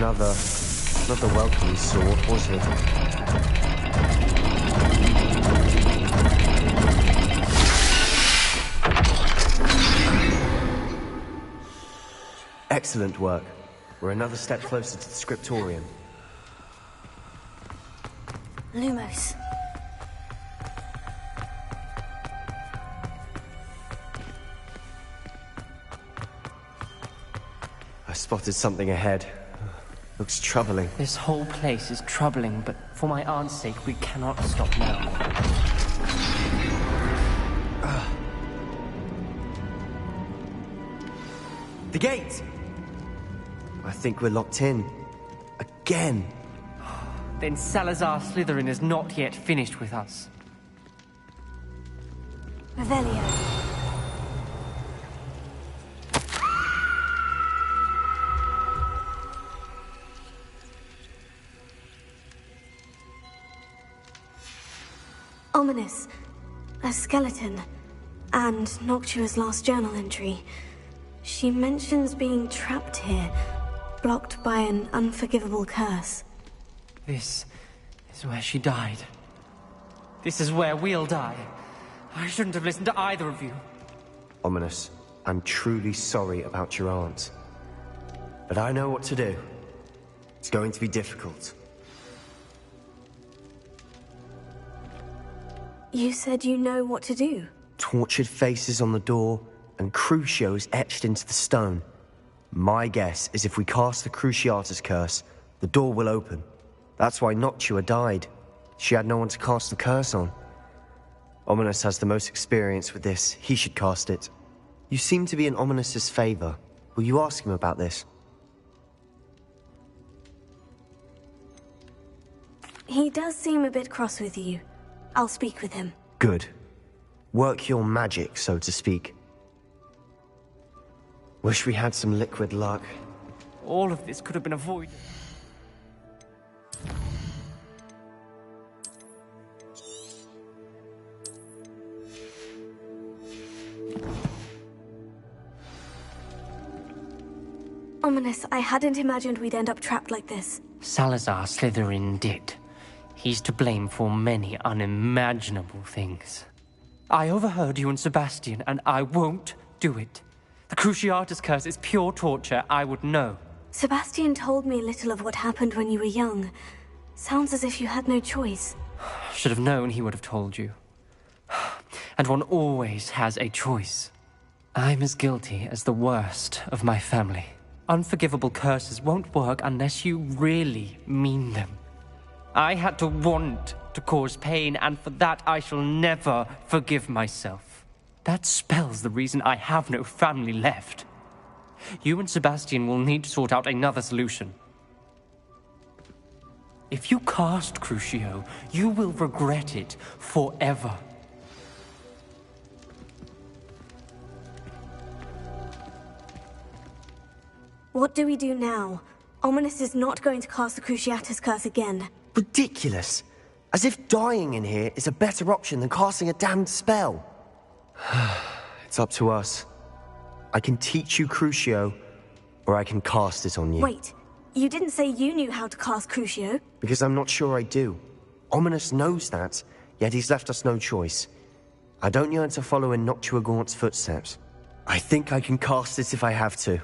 another welcoming sword, was it? Excellent work. We're another step closer to the scriptorium. Lumos. I spotted something ahead. Looks troubling. This whole place is troubling, but for my aunt's sake, we cannot stop now. The gate! I think we're locked in. Again. Then Salazar Slytherin is not yet finished with us. Revelio. Ominous. A skeleton. And Noctua's last journal entry. She mentions being trapped here, blocked by an unforgivable curse. This is where she died. This is where we'll die. I shouldn't have listened to either of you. Ominous, I'm truly sorry about your aunt. But I know what to do. It's going to be difficult. You said you know what to do. Tortured faces on the door, and Crucio etched into the stone. My guess is if we cast the Cruciatus curse, the door will open. That's why Noctua died. She had no one to cast the curse on. Ominous has the most experience with this. He should cast it. You seem to be in Ominous's favor. Will you ask him about this? He does seem a bit cross with you. I'll speak with him. Good. Work your magic, so to speak. Wish we had some liquid luck. All of this could have been avoided. Ominous, I hadn't imagined we'd end up trapped like this. Salazar Slytherin did. He's to blame for many unimaginable things. I overheard you and Sebastian, and I won't do it. The Cruciatus curse is pure torture, I would know. Sebastian told me a little of what happened when you were young. Sounds as if you had no choice. Should have known he would have told you. And one always has a choice. I'm as guilty as the worst of my family. Unforgivable curses won't work unless you really mean them. I had to want to cause pain, and for that I shall never forgive myself. That spell's the reason I have no family left. You and Sebastian will need to sort out another solution. If you cast Crucio, you will regret it forever. What do we do now? Ominous is not going to cast the Cruciatus curse again. Ridiculous. As if dying in here is a better option than casting a damned spell. It's up to us. I can teach you Crucio, or I can cast it on you. Wait, you didn't say you knew how to cast Crucio? Because I'm not sure I do. Ominous knows that, yet he's left us no choice. I don't yearn to follow in Noctua Gaunt's footsteps. I think I can cast it if I have to.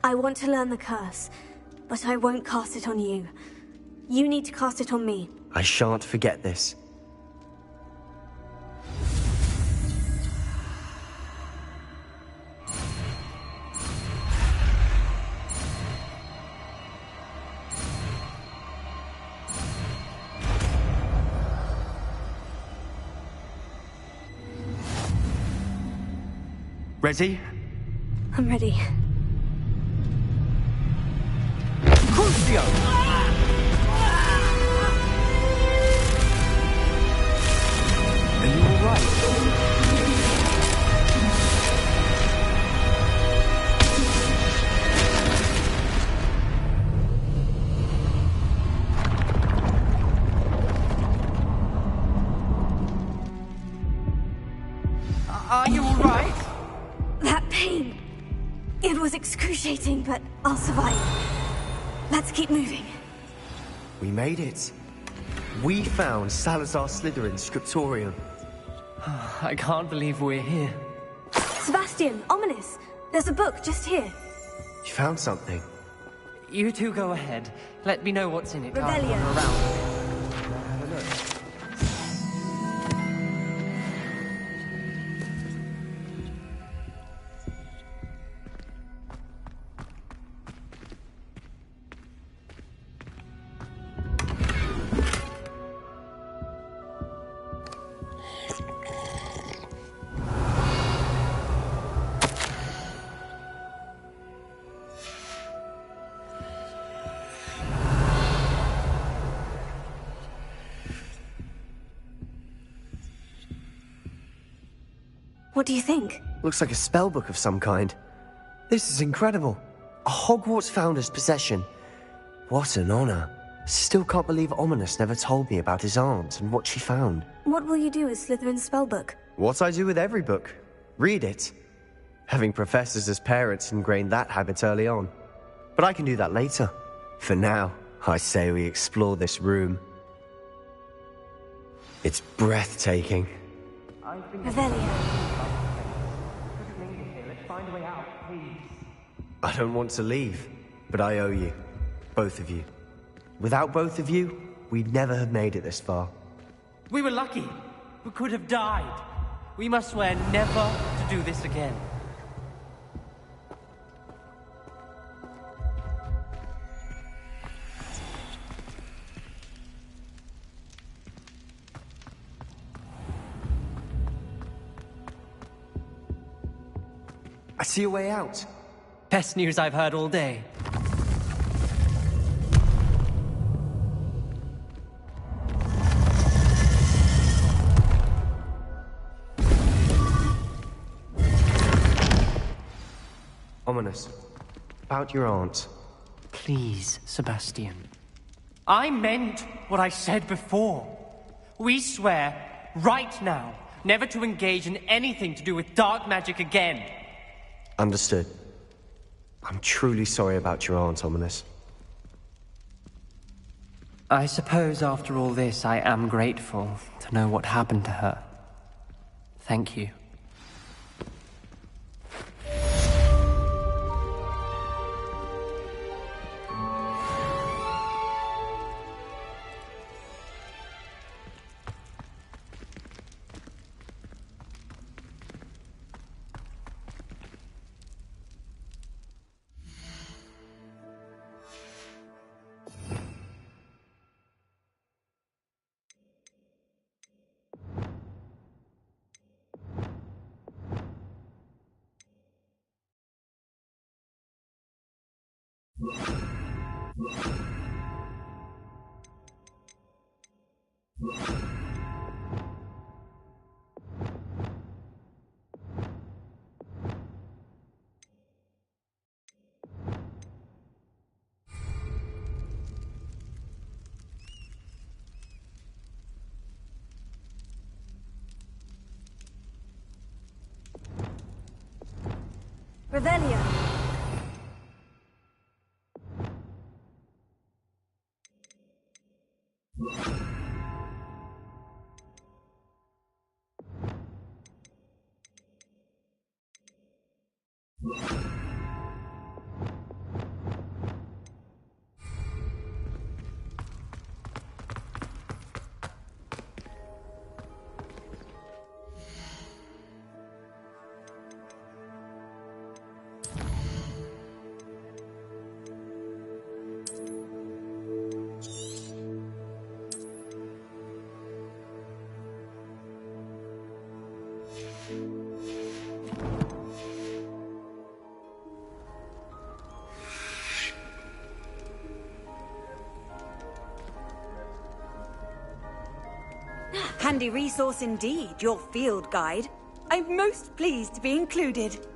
I want to learn the curse, but I won't cast it on you. You need to cast it on me. I shan't forget this. Ready? I'm ready. Crucio! Are you alright? irritating, but I'll survive. Let's keep moving. We made it. We found Salazar Slytherin's scriptorium. I can't believe we're here. Sebastian, ominous. There's a book just here. You found something? You two go ahead. Let me know what's in it. Rebellion. I'll run around. Have a look. What do you think? Looks like a spellbook of some kind. This is incredible. A Hogwarts founder's possession. What an honor. Still can't believe Ominous never told me about his aunt and what she found. What will you do with Slytherin's spellbook? What I do with every book. Read it. Having professors as parents ingrained that habit early on. But I can do that later. For now, I say we explore this room. It's breathtaking. Revelio. Let's find a way out, please. I don't want to leave, but I owe you. Both of you. Without both of you, we'd never have made it this far. We were lucky. We could have died. We must swear never to do this again. I see a way out. Best news I've heard all day. Ominous. About your aunt. Please, Sebastian. I meant what I said before. We swear, right now, never to engage in anything to do with dark magic again. Understood. I'm truly sorry about your aunt, Ominous. I suppose after all this, I am grateful to know what happened to her. Thank you. Revelio. Handy resource indeed, your field guide. I'm most pleased to be included.